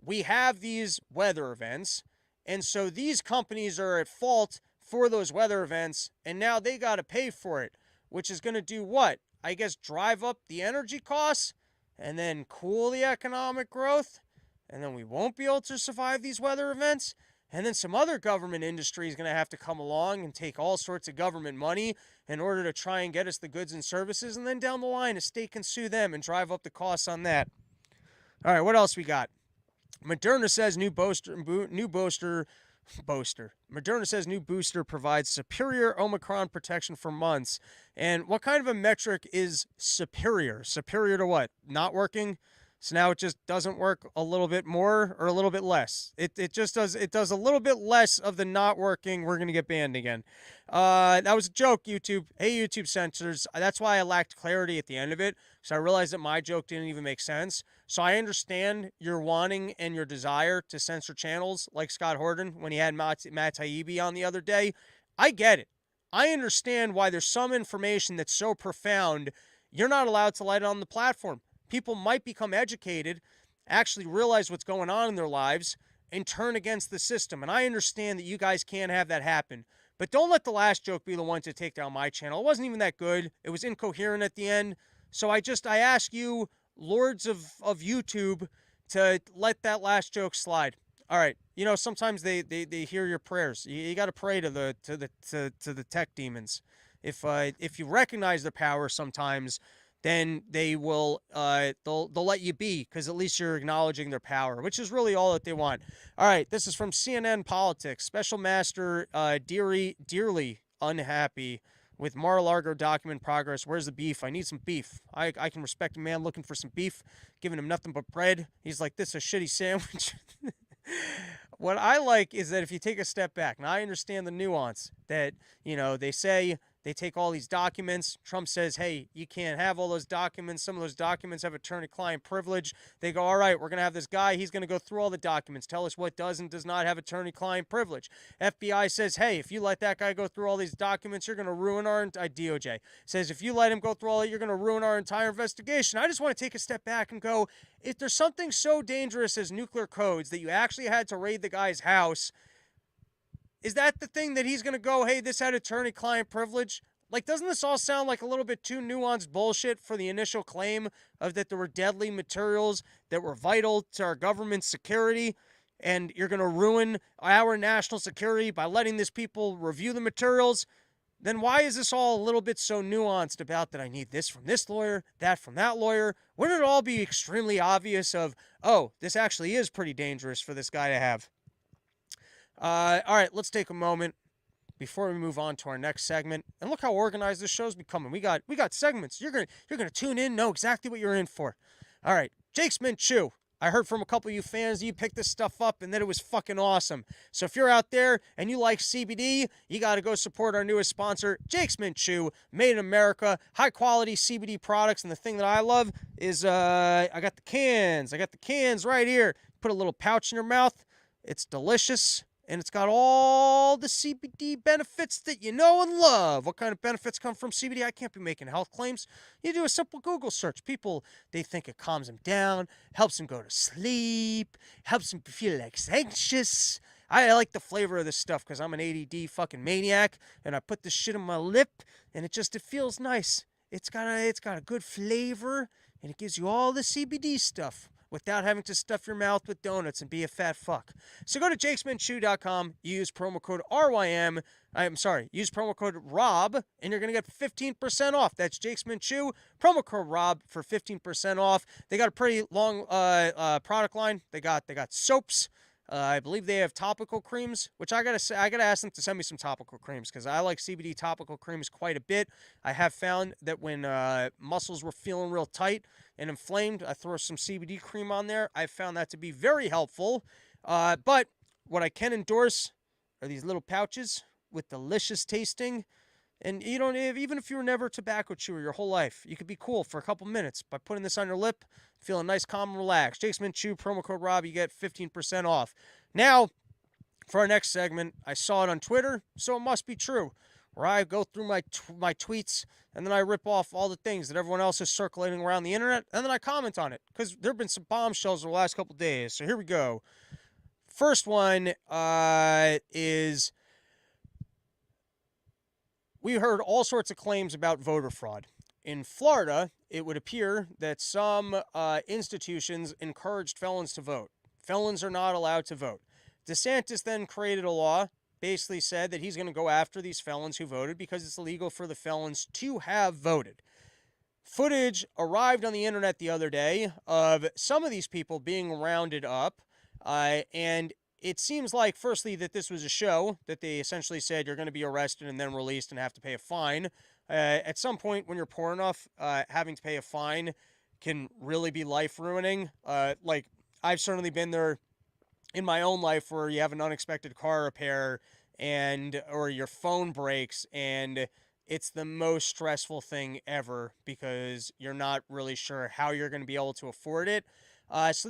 A: we have these weather events. And so these companies are at fault for those weather events. And now they got to pay for it, which is going to do what? I guess drive up the energy costs and then cool the economic growth. And then we won't be able to survive these weather events. And then some other government industry is going to have to come along and take all sorts of government money in order to try and get us the goods and services. And then down the line, a state can sue them and drive up the costs on that. All right, what else we got? Moderna says Moderna says new booster provides superior Omicron protection for months. And what kind of a metric is superior? Superior to what? Not working? So now it just doesn't work a little bit more or a little bit less. It just does. It does a little bit less of the not working. We're going to get banned again. That was a joke, YouTube. Hey, YouTube censors. That's why I lacked clarity at the end of it. So I realized that my joke didn't even make sense. So I understand your wanting and your desire to censor channels like Scott Horton when he had Matt Taibbi on the other day. I get it. I understand why there's some information that's so profound, you're not allowed to let it on the platform. People might become educated, actually realize what's going on in their lives, and turn against the system. And I understand that you guys can't have that happen. But don't let the last joke be the one to take down my channel. It wasn't even that good. It was incoherent at the end. So I ask you, lords of YouTube, to let that last joke slide. All right. You know, sometimes they hear your prayers. You got to pray to the tech demons. If you recognize their power sometimes, then they will they'll let you be, because at least you're acknowledging their power, which is really all that they want. All right, this is from CNN Politics. Special Master dearly unhappy with Mar-a-Lago document progress. Where's the beef? I need some beef. I can respect a man looking for some beef, giving him nothing but bread. He's like, this is a shitty sandwich. What I like is that if you take a step back, and I understand the nuance that, you know, they say they take all these documents. Trump says, hey, you can't have all those documents. Some of those documents have attorney-client privilege. They go, all right, we're going to have this guy. He's going to go through all the documents, tell us what does and does not have attorney-client privilege. FBI says, hey, if you let that guy go through all these documents, you're going to ruin our DOJ says, if you let him go through all that, you're going to ruin our entire investigation. I just want to take a step back and go, if there's something so dangerous as nuclear codes that you actually had to raid the guy's house, is that the thing that he's going to go, hey, this had attorney-client privilege? Like, doesn't this all sound like a little bit too nuanced bullshit for the initial claim of that there were deadly materials that were vital to our government's security, and you're going to ruin our national security by letting these people review the materials? Then why is this all a little bit so nuanced about that I need this from this lawyer, that from that lawyer? Wouldn't it all be extremely obvious of, oh, this actually is pretty dangerous for this guy to have? All right, let's take a moment before we move on to our next segment. And look how organized this show's becoming. We got segments. You're gonna tune in, know exactly what you're in for. All right, Jake's Mint Chew. I heard from a couple of you fans, you picked this stuff up and that it was fucking awesome. So if you're out there and you like CBD, you got to go support our newest sponsor, Jake's Mint Chew, made in America, high quality CBD products. And the thing that I love is I got the cans. I got the cans right here. Put a little pouch in your mouth. It's delicious. And it's got all the CBD benefits that you know and love. What kind of benefits come from CBD? I can't be making health claims. You do a simple Google search. People, they think it calms them down, helps them go to sleep, helps them feel less anxious. I like the flavor of this stuff because I'm an ADD fucking maniac, and I put this shit on my lip, and it feels nice. It's got a good flavor, and it gives you all the CBD stuff without having to stuff your mouth with donuts and be a fat fuck. So go to jakesmintchew.com, use promo code RYM, use promo code ROB, and you're going to get 15% off. That's Jake's Mint Chew, promo code ROB for 15% off. They got a pretty long product line. They got soaps, I believe they have topical creams, which I gotta ask them to send me some topical creams because I like CBD topical creams quite a bit. I have found that when muscles were feeling real tight and inflamed, I throw some CBD cream on there. I found that to be very helpful. But what I can endorse are these little pouches with delicious tasting. And you don't, even if you were never a tobacco chewer your whole life, you could be cool for a couple minutes by putting this on your lip, feeling nice, calm, and relaxed. Jake's Mint Chew, promo code Rob, you get 15% off. Now, for our next segment, I saw it on Twitter, so it must be true, where I go through my tweets, and then I rip off all the things that everyone else is circulating around the internet, and then I comment on it, because there have been some bombshells over the last couple days. So here we go. First one is... We heard all sorts of claims about voter fraud. In Florida, it would appear that some institutions encouraged felons to vote. Felons are not allowed to vote. DeSantis then created a law, basically said that he's going to go after these felons who voted because it's illegal for the felons to have voted. Footage arrived on the internet the other day of some of these people being rounded up, and it seems like, firstly, that this was a show, that they essentially said you're going to be arrested and then released and have to pay a fine. At some point, when you're poor enough, having to pay a fine can really be life-ruining. Like, I've certainly been there in my own life where you have an unexpected car repair or your phone breaks, and it's the most stressful thing ever because you're not really sure how you're going to be able to afford it. So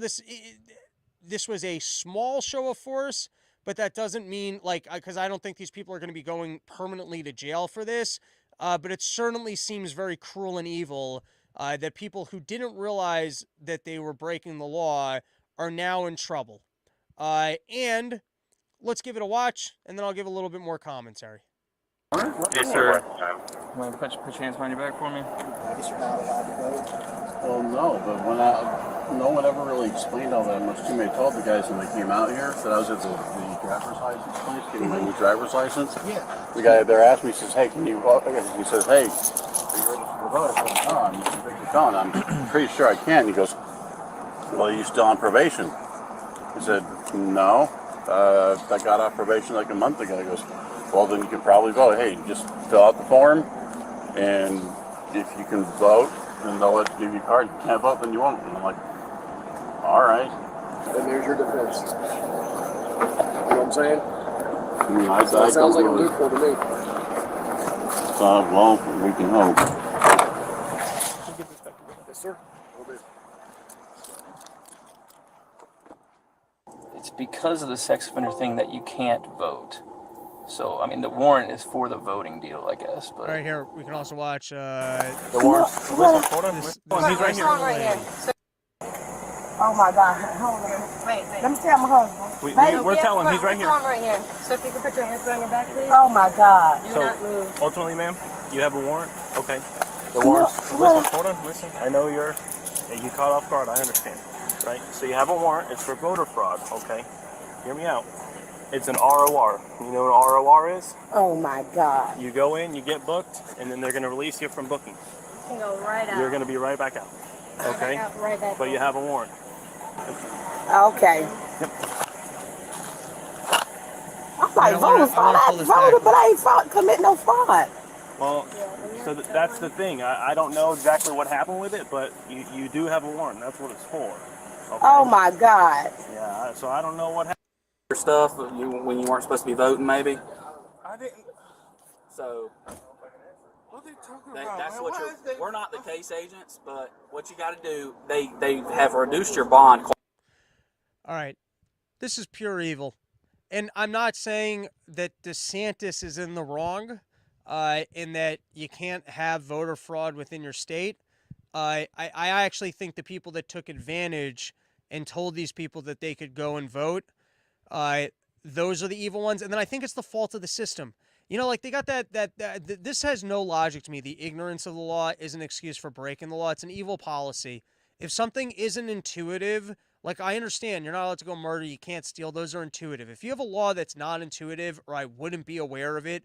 A: this was a small show of force, but that doesn't mean, like, because I don't think these people are going to be going permanently to jail for this, but it certainly seems very cruel and evil that people who didn't realize that they were breaking the law are now in trouble. And let's give it a watch, and then I'll give a little bit more commentary.
E: Yes, sir. Want to put your hands behind your back for me?
F: Well, no, but no one ever really explained all that much to me. I told the guys when they came out here that I was at the driver's license place getting my new driver's license. Yeah. The guy there asked me, he says, "Hey, can you?" He says, "Hey, are you ready to vote?" I said, "No, I'm convicted felon. I'm pretty sure I can." He goes, "Well, are you still on probation?" I said, "No, I got off probation like a month ago." He goes, "Well, then you can probably vote. Hey, just fill out the form, and if you can vote, then they'll give you a card. If you can't vote, then you won't." And I'm like, all right.
G: And there's your defense. You know what I'm saying?
F: I mean, I
G: sounds like a loophole to me.
F: Well, we can hope.
G: Yes, sir.
E: It's because of the sex offender thing that you can't vote. So, I mean, the warrant is for the voting deal, I guess. But
A: Right here, we can also watch
E: the warrant. Hold on.
A: he's
H: right here. Oh my God. Hold on. Wait. Let me tell my husband.
E: We're telling him he's right here.
H: Right here. So if you can put your hands on your back, please. Oh my God. Do not move.
E: Ultimately, ma'am, you have a warrant. Okay. The warrant. Listen. I know you caught off guard. I understand. Right? So you have a warrant. It's for voter fraud. Okay. Hear me out. It's an ROR. You know what an ROR is?
H: Oh my God.
E: You go in, you get booked, and then they're going to release you from booking.
H: You can go right out.
E: You're going to be right back out. Okay?
H: Right back
E: But you have a warrant.
H: Okay.
E: Yep.
H: I'm like, voter fraud. I voted, but I ain't commit no fraud.
E: Well, so that's the thing. I don't know exactly what happened with it, but you do have a warrant. That's what it's for. Okay?
H: Oh my God.
E: Yeah, so I don't know what happened.
I: Stuff when you weren't supposed to be voting, maybe.
G: I didn't.
I: So
G: What are they talking about?
I: that's
G: man?
I: what we're not the case agents, but what you got to do, they have reduced your bond.
A: All right, this is pure evil. And I'm not saying that DeSantis is in the wrong in that you can't have voter fraud within your state. I actually think the people that took advantage and told these people that they could go and vote, those are the evil ones. And then I think it's the fault of the system. You know, like they got this has no logic to me. The ignorance of the law is an excuse for breaking the law. It's an evil policy. If something isn't intuitive, like I understand you're not allowed to go murder, you can't steal. Those are intuitive. If you have a law that's not intuitive or I wouldn't be aware of it,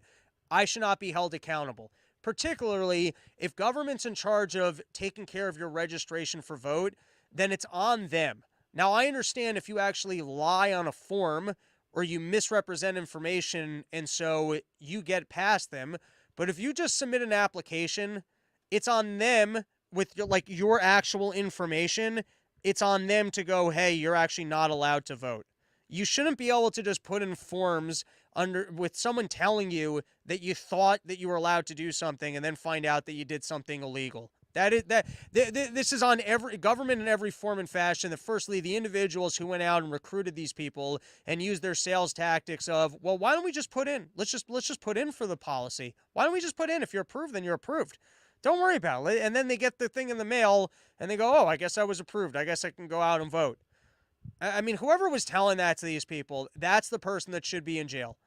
A: I should not be held accountable. Particularly if government's in charge of taking care of your registration for vote, then it's on them. Now, I understand if you actually lie on a form or you misrepresent information and so you get past them, but if you just submit an application, it's on them with your actual information. It's on them to go, hey, you're actually not allowed to vote. You shouldn't be able to just put in forms with someone telling you that you thought that you were allowed to do something and then find out that you did something illegal. This is on every government in every form and fashion. That firstly, the individuals who went out and recruited these people and used their sales tactics of, well, why don't we just put in? Let's just put in for the policy. Why don't we just put in? If you're approved, then you're approved. Don't worry about it. And then they get the thing in the mail and they go, oh, I guess I was approved. I guess I can go out and vote. I mean, whoever was telling that to these people, that's the person that should be in jail.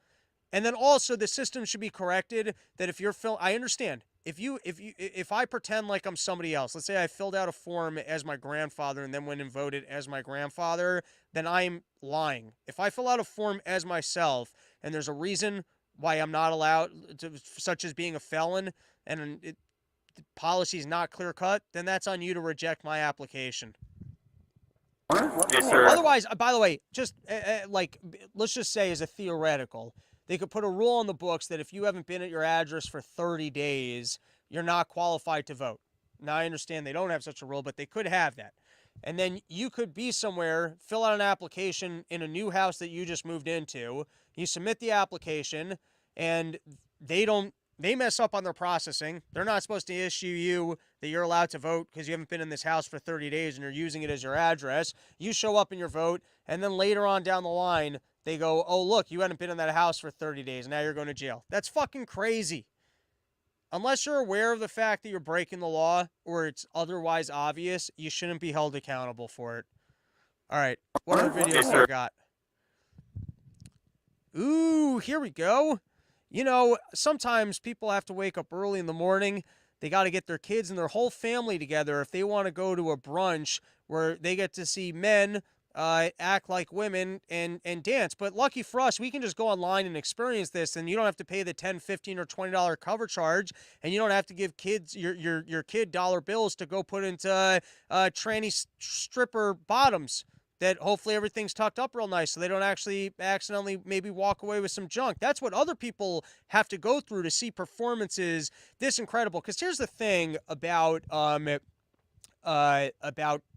A: And then also the system should be corrected that if you're I understand. If I pretend like I'm somebody else, let's say I filled out a form as my grandfather and then went and voted as my grandfather, then I'm lying. If I fill out a form as myself and there's a reason why I'm not allowed to, such as being a felon, and the policy is not clear cut, then that's on you to reject my application.
E: Yes, sir.
A: Otherwise, by the way, just let's just say as a theoretical, they could put a rule on the books that if you haven't been at your address for 30 days, you're not qualified to vote. Now, I understand they don't have such a rule, but they could have that. And then you could be somewhere, fill out an application in a new house that you just moved into. You submit the application, and they mess up on their processing. They're not supposed to issue you that you're allowed to vote because you haven't been in this house for 30 days and you're using it as your address. You show up in your vote, and then later on down the line, they go, oh, look, you hadn't been in that house for 30 days. Now you're going to jail. That's fucking crazy. Unless you're aware of the fact that you're breaking the law or it's otherwise obvious, you shouldn't be held accountable for it. All right. What other videos do I got? Ooh, here we go. You know, sometimes people have to wake up early in the morning. They got to get their kids and their whole family together if they want to go to a brunch where they get to see men act like women and dance. But lucky for us, we can just go online and experience this, and you don't have to pay the $10, $15, or $20 cover charge, and you don't have to give kids your kid dollar bills to go put into tranny stripper bottoms that hopefully everything's tucked up real nice so they don't actually accidentally maybe walk away with some junk. That's what other people have to go through to see performances this incredible. Because here's the thing about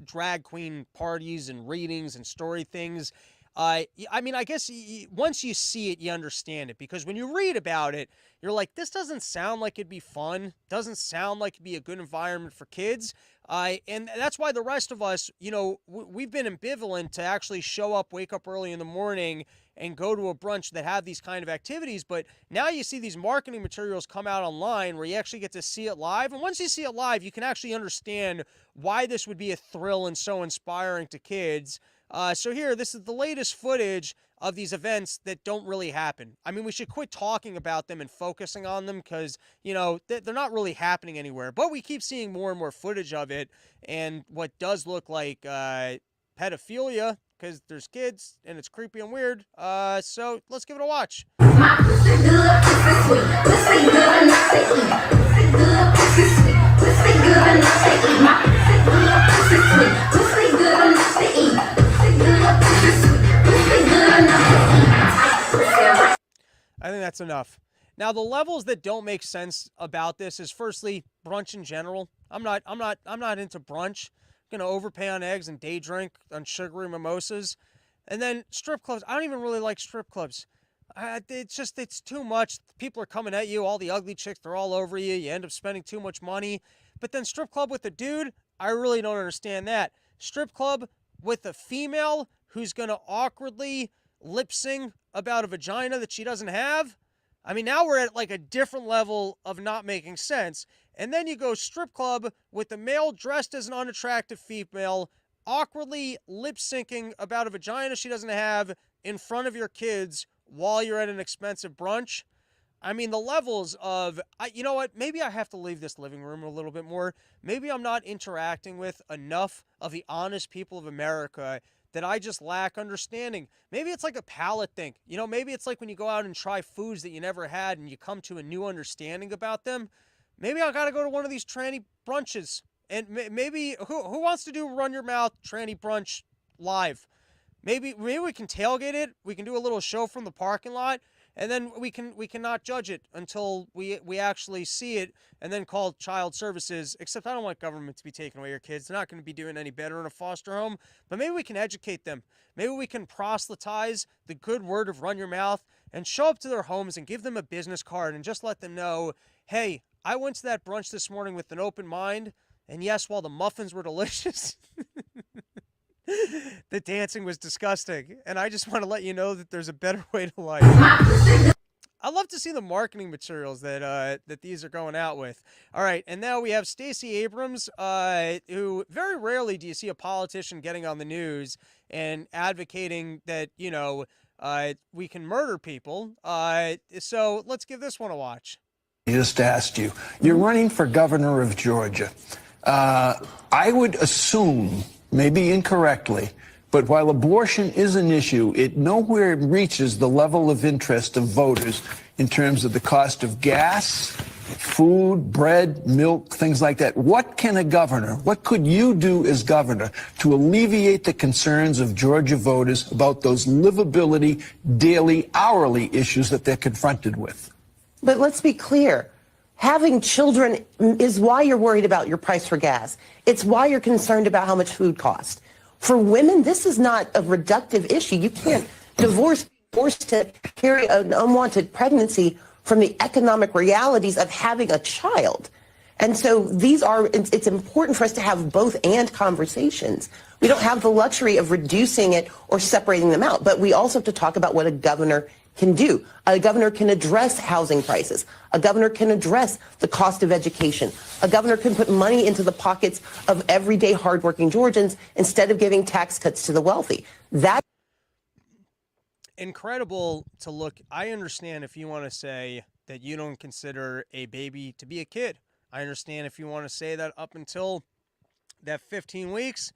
A: drag queen parties and readings and story things. I mean, I guess once you see it, you understand it. Because when you read about it, you're like, this doesn't sound like it'd be fun. Doesn't sound like it'd be a good environment for kids. And that's why the rest of us, you know, we've been ambivalent to actually show up, wake up early in the morning, and go to a brunch that have these kind of activities. But now you see these marketing materials come out online where you actually get to see it live. And once you see it live, you can actually understand why this would be a thrill and so inspiring to kids. So here, this is the latest footage of these events that don't really happen. I mean, we should quit talking about them and focusing on them because, you know, they're not really happening anywhere. But we keep seeing more and more footage of it and what does look like pedophilia because there's kids and it's creepy and weird. So let's give it a watch. I think that's enough. Now, the levels that don't make sense about this is firstly, brunch in general. I'm not into brunch. I'm gonna overpay on eggs and day drink on sugary mimosas. And then strip clubs. I don't even really like strip clubs. It's too much. People are coming at you. All the ugly chicks, they're all over you. You end up spending too much money. But then strip club with a dude, I really don't understand that. Strip club with a female who's gonna awkwardly lip sync about a vagina that she doesn't have. I mean, now we're at like a different level of not making sense. And then you go strip club with the male dressed as an unattractive female, awkwardly lip syncing about a vagina she doesn't have in front of your kids while you're at an expensive brunch. I mean, the levels of, you know what, maybe I have to leave this living room a little bit more. Maybe I'm not interacting with enough of the honest people of America that I just lack understanding. Maybe it's like a palate thing. You know, maybe it's like when you go out and try foods that you never had and you come to a new understanding about them. Maybe I gotta go to one of these tranny brunches. And maybe, who wants to do Run Your Mouth tranny brunch live. Maybe we can tailgate it. We can do a little show from the parking lot, and then we can not judge it until we actually see it, and then call child services. Except I don't want government to be taking away your kids. They're not going to be doing any better in a foster home. But maybe we can educate them. Maybe we can proselytize the good word of Run Your Mouth and show up to their homes and give them a business card and just let them know, hey, I went to that brunch this morning with an open mind, and yes, while the muffins were delicious, the dancing was disgusting. And I just want to let you know that there's a better way to life. I love to see the marketing materials that these are going out with. All right, and now we have Stacey Abrams, who very rarely do you see a politician getting on the news and advocating that, we can murder people. So let's give this one a watch.
J: I just asked you. You're running for governor of Georgia. I would assume, maybe incorrectly, but while abortion is an issue, it nowhere reaches the level of interest of voters in terms of the cost of gas, food, bread, milk, things like that. What could you do as governor to alleviate the concerns of Georgia voters about those livability, daily, hourly issues that they're confronted with?
K: But let's be clear. Having children is why you're worried about your price for gas. It's why you're concerned about how much food costs. For women, this is not a reductive issue. You can't divorce, forced to carry an unwanted pregnancy from the economic realities of having a child. And so it's important for us to have both and conversations. We don't have the luxury of reducing it or separating them out, but we also have to talk about what a governor can do. A governor can address housing prices. A governor can address the cost of education. A governor can put money into the pockets of everyday hardworking Georgians instead of giving tax cuts to the wealthy. That's
A: incredible to look. I understand if you want to say that you don't consider a baby to be a kid. I understand if you want to say that up until that 15 weeks.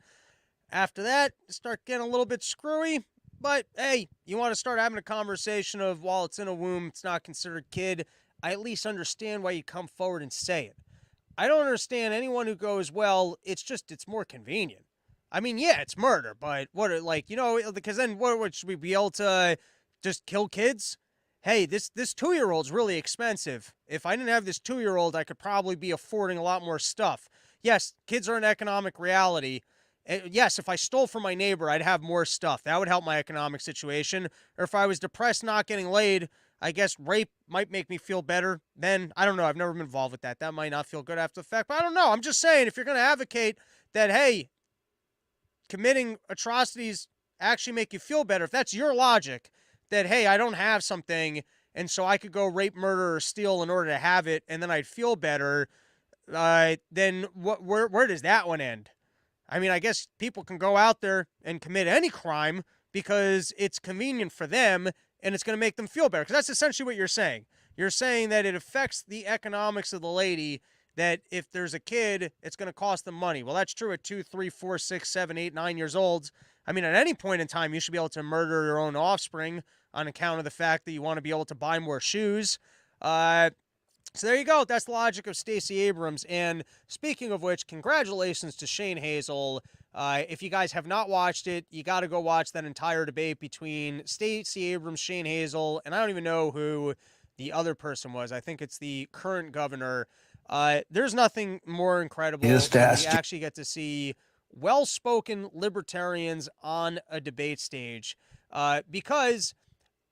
A: After that, start getting a little bit screwy. But, hey, you want to start having a conversation of, while it's in a womb, it's not considered kid. I at least understand why you come forward and say it. I don't understand anyone who goes, well, it's more convenient. I mean, yeah, it's murder, but because then what should we be able to just kill kids? Hey, this 2-year-old's really expensive. If I didn't have this 2-year-old, I could probably be affording a lot more stuff. Yes, kids are an economic reality. Yes, if I stole from my neighbor, I'd have more stuff. That would help my economic situation. Or if I was depressed not getting laid, I guess rape might make me feel better. Then, I don't know. I've never been involved with that. That might not feel good after the fact. But I don't know. I'm just saying, if you're going to advocate that, hey, committing atrocities actually make you feel better, if that's your logic, that, hey, I don't have something, and so I could go rape, murder, or steal in order to have it, and then I'd feel better, then where does that one end? I mean, I guess people can go out there and commit any crime because it's convenient for them and it's going to make them feel better. Because that's essentially what you're saying. You're saying that it affects the economics of the lady, that if there's a kid, it's going to cost them money. Well, that's true at 2, 3, 4, 6, 7, 8, 9 years old. I mean, at any point in time, you should be able to murder your own offspring on account of the fact that you want to be able to buy more shoes. So there you go. That's the logic of Stacey Abrams. And speaking of which, congratulations to Shane Hazel. If you guys have not watched it, you got to go watch that entire debate between Stacey Abrams, Shane Hazel, and I don't even know who the other person was. I think it's the current governor. There's nothing more incredible than you actually get to see well-spoken libertarians on a debate stage because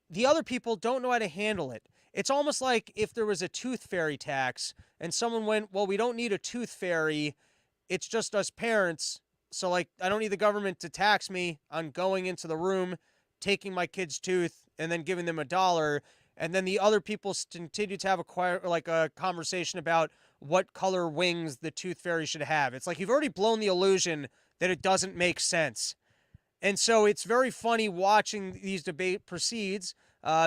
A: the other people don't know how to handle it. It's almost like if there was a tooth fairy tax and someone went, well, we don't need a tooth fairy. It's just us parents. So, I don't need the government to tax me on going into the room, taking my kid's tooth, and then giving them $1. And then the other people continue to have a conversation about what color wings the tooth fairy should have. It's like you've already blown the illusion that it doesn't make sense. And so it's very funny watching these debate proceeds.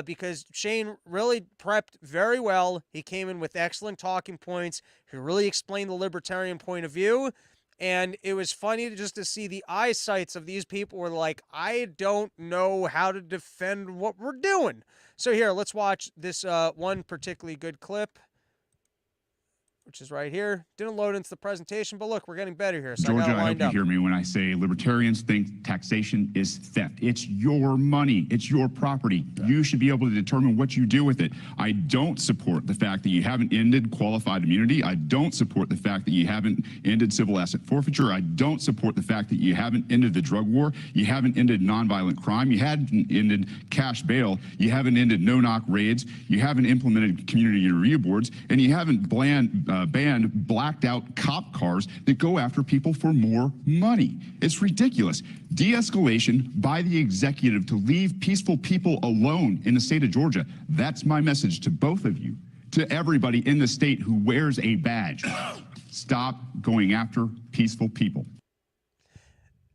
A: Because Shane really prepped very well. He came in with excellent talking points. He really explained the libertarian point of view. And it was funny to see the eyesights of these people were like, I don't know how to defend what we're doing. So here, let's watch this one particularly good clip. which is right here. Didn't load into the presentation, but look, we're getting better here. So
L: Georgia, I hope you
A: up.
L: hear me when I say libertarians think taxation is theft. It's your money. It's your property. You should be able to determine what you do with it. I don't support the fact that you haven't ended qualified immunity. I don't support the fact that you haven't ended civil asset forfeiture. I don't support the fact that you haven't ended the drug war. You haven't ended nonviolent crime. You haven't ended cash bail. You haven't ended no-knock raids. You haven't implemented community review boards, and you haven't banned blacked out cop cars that go after people for more money. It's ridiculous. De-escalation by the executive to leave peaceful people alone in the state of Georgia. That's my message to both of you, to everybody in the state who wears a badge. Stop going after peaceful people.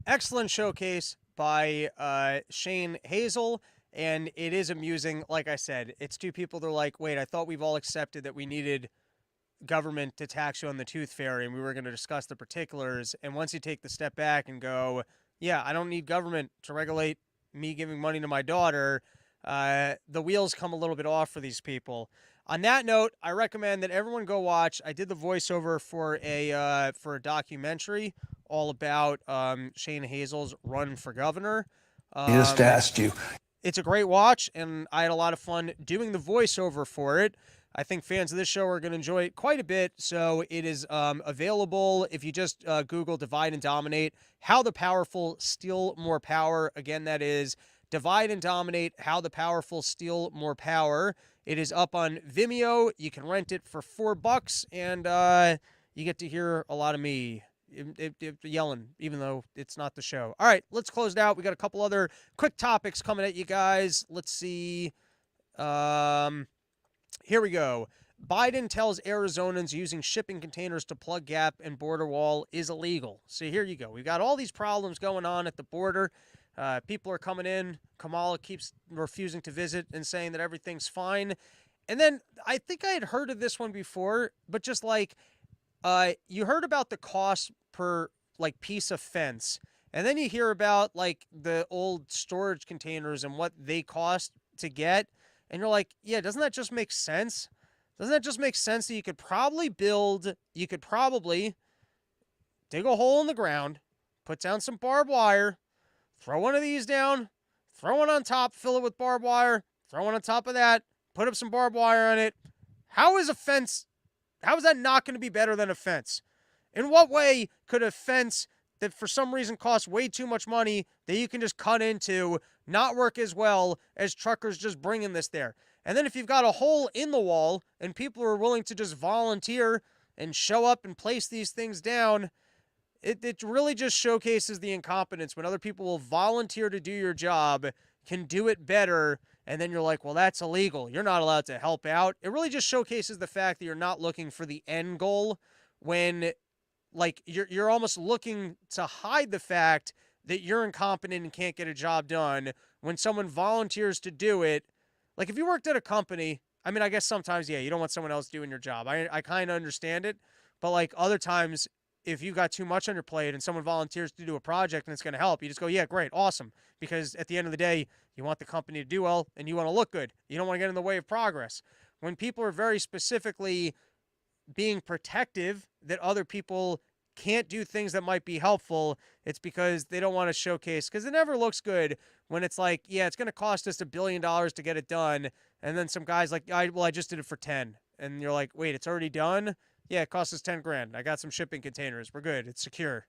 A: Excellent showcase by Shane Hazel. And it is amusing. Like I said, it's two people that are like, wait, I thought we've all accepted that we needed government to tax you on the tooth fairy, and we were going to discuss the particulars. And once you take the step back and go, yeah, I don't need government to regulate me giving money to my daughter, the wheels come a little bit off for these people. On that note, I recommend that everyone go watch. I did the voiceover for a documentary all about Shane Hazel's run for governor.
J: He just asked you.
A: It's a great watch, and I had a lot of fun doing the voiceover for it. I think fans of this show are going to enjoy it quite a bit, so it is available if you just Google Divide and Dominate, How the Powerful Steal More Power. Again, that is Divide and Dominate, How the Powerful Steal More Power. It is up on Vimeo. You can rent it for $4, and you get to hear a lot of me yelling, even though it's not the show. All right, let's close it out. We got a couple other quick topics coming at you guys. Let's see. Here we go. Biden tells Arizonans using shipping containers to plug gap and border wall is illegal. So here you go. We've got all these problems going on at the border. People are coming in. Kamala keeps refusing to visit and saying that everything's fine. And then I think I had heard of this one before, but just like, you heard about the cost per like piece of fence, and then you hear about like the old storage containers and what they cost to get, and you're like, yeah, doesn't that just make sense? Doesn't that just make sense that you could probably dig a hole in the ground, put down some barbed wire, throw one of these down, throw one on top, fill it with barbed wire, throw one on top of that, put up some barbed wire on it. How is that not going to be better than a fence? In what way could a fence that for some reason costs way too much money that you can just cut into not work as well as truckers just bringing this there? And then if you've got a hole in the wall and people are willing to just volunteer and show up and place these things down, it really just showcases the incompetence when other people will volunteer to do your job, can do it better, and then you're like, well, that's illegal. You're not allowed to help out. It really just showcases the fact that you're not looking for the end goal when, like, you're almost looking to hide the fact that you're incompetent and can't get a job done when someone volunteers to do it. Like, if you worked at a company, I mean, I guess sometimes, yeah, you don't want someone else doing your job. I kind of understand it. But, like, other times, if you've got too much on your plate and someone volunteers to do a project and it's going to help, you just go, yeah, great, awesome. Because at the end of the day, you want the company to do well and you want to look good. You don't want to get in the way of progress. When people are very specifically being protective that other people can't do things that might be helpful, it's because they don't want to showcase, because it never looks good when it's like, yeah, it's going to cost us $1 billion to get it done. And then some guy's like, I just did it for 10. And you're like, wait, it's already done? Yeah, it cost us 10 grand. I got some shipping containers. We're good. It's secure.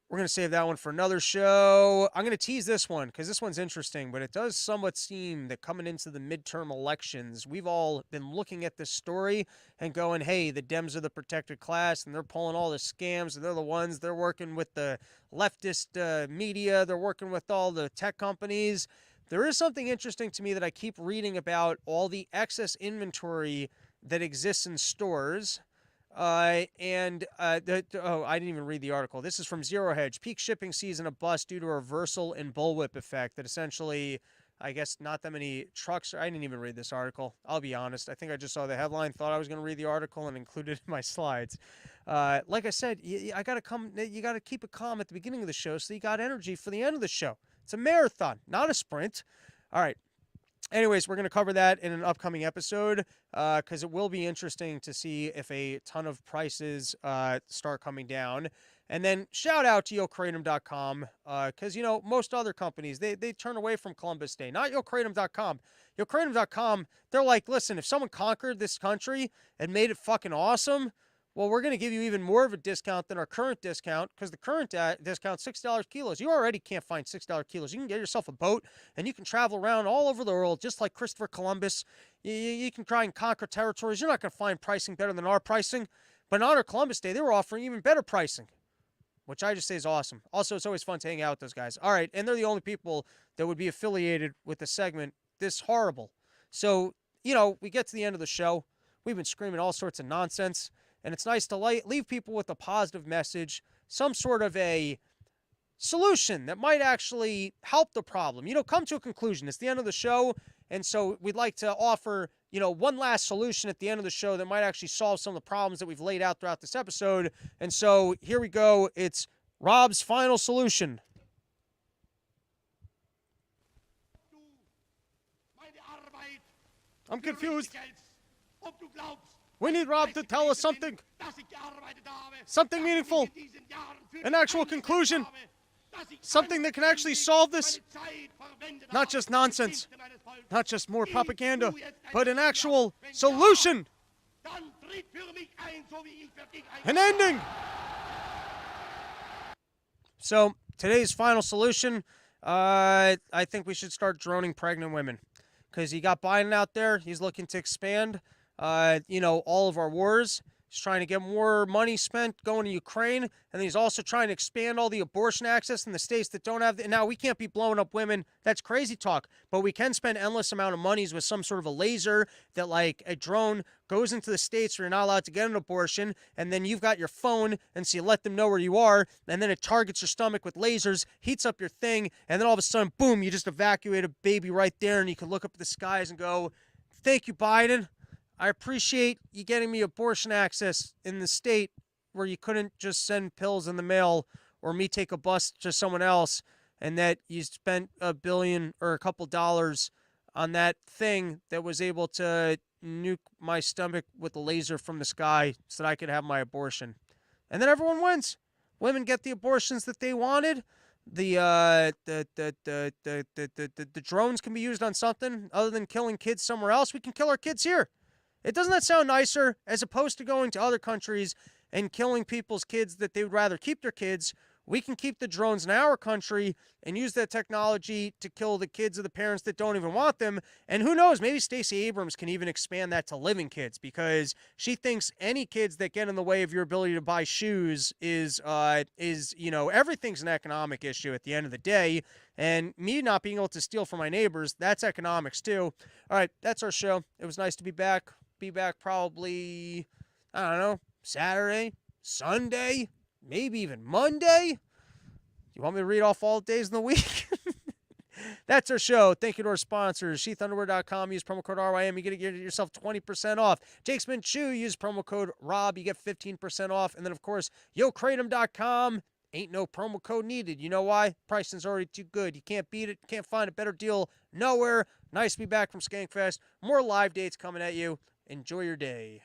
A: We're going to save that one for another show. I'm going to tease this one because this one's interesting, but it does somewhat seem that coming into the midterm elections, we've all been looking at this story and going, hey, the Dems are the protected class and they're pulling all the scams and they're the ones, they're working with the leftist media. They're working with all the tech companies. There is something interesting to me that I keep reading about all the excess inventory that exists in stores. I didn't even read the article. This is from Zero Hedge. Peak shipping season a bust due to a reversal in bullwhip effect that essentially, I guess, not that many trucks. I didn't even read this article. I'll be honest. I think I just saw the headline, thought I was going to read the article, and included it in my slides. Like I said, you got to keep it calm at the beginning of the show so you got energy for the end of the show. It's a marathon, not a sprint. All right. anyways, we're going to cover that in an upcoming episode because it will be interesting to see if a ton of prices start coming down. And then shout out to YoKratom.com because, you know, most other companies, they turn away from Columbus Day. Not YoKratom.com. YoKratom.com, they're like, listen, if someone conquered this country and made it fucking awesome, well, we're going to give you even more of a discount than our current discount because the current discount, $6 kilos. You already can't find $6 kilos. You can get yourself a boat and you can travel around all over the world just like Christopher Columbus. You can try and conquer territories. You're not going to find pricing better than our pricing. But on our Columbus Day, they were offering even better pricing, which I just say is awesome. Also, it's always fun to hang out with those guys. All right, and they're the only people that would be affiliated with the segment this horrible. So, you know, we get to the end of the show. We've been screaming all sorts of nonsense. And it's nice to leave people with a positive message, some sort of a solution that might actually help the problem. You know, come to a conclusion. It's the end of the show, and so we'd like to offer, you know, one last solution at the end of the show that might actually solve some of the problems that we've laid out throughout this episode. And so here we go. It's Rob's final solution. I'm confused. We need Rob to tell us something. Something meaningful. An actual conclusion. Something that can actually solve this. Not just nonsense. Not just more propaganda. But an actual solution. An ending. So, today's final solution, I think we should start droning pregnant women. Because you got Biden out there. He's looking to expand you know, all of our wars. He's trying to get more money spent going to Ukraine, and then he's also trying to expand all the abortion access in the states that don't have. Now, we can't be blowing up women. That's crazy talk. But we can spend endless amount of monies with some sort of a laser that, like, a drone goes into the states where you're not allowed to get an abortion, and then you've got your phone, and so you let them know where you are, and then it targets your stomach with lasers, heats up your thing, and then all of a sudden, boom, you just evacuate a baby right there, and you can look up at the skies and go, thank you, Biden. I appreciate you getting me abortion access in the state where you couldn't just send pills in the mail or me take a bus to someone else, and that you spent $1 billion or a couple dollars on that thing that was able to nuke my stomach with a laser from the sky so that I could have my abortion. And then everyone wins. Women get the abortions that they wanted. The drones can be used on something other than killing kids somewhere else. We can kill our kids here. Doesn't that sound nicer, as opposed to going to other countries and killing people's kids that they would rather keep their kids? We can keep the drones in our country and use that technology to kill the kids of the parents that don't even want them. And who knows, maybe Stacey Abrams can even expand that to living kids, because she thinks any kids that get in the way of your ability to buy shoes is you know, everything's an economic issue at the end of the day. And me not being able to steal from my neighbors, that's economics too. All right, that's our show. It was nice to be back. Be back probably, I don't know, Saturday, Sunday, maybe even Monday. You want me to read off all days in the week? That's our show. Thank you to our sponsors, sheathunderwear.com. Use promo code RYM. You get yourself 20% off. Jake's Mint Chew. Use promo code ROB. You get 15% off. And then, of course, YoKratom.com. Ain't no promo code needed. You know why? Pricing's already too good. You can't beat it. Can't find a better deal nowhere. Nice to be back from Skankfest. More live dates coming at you. Enjoy your day.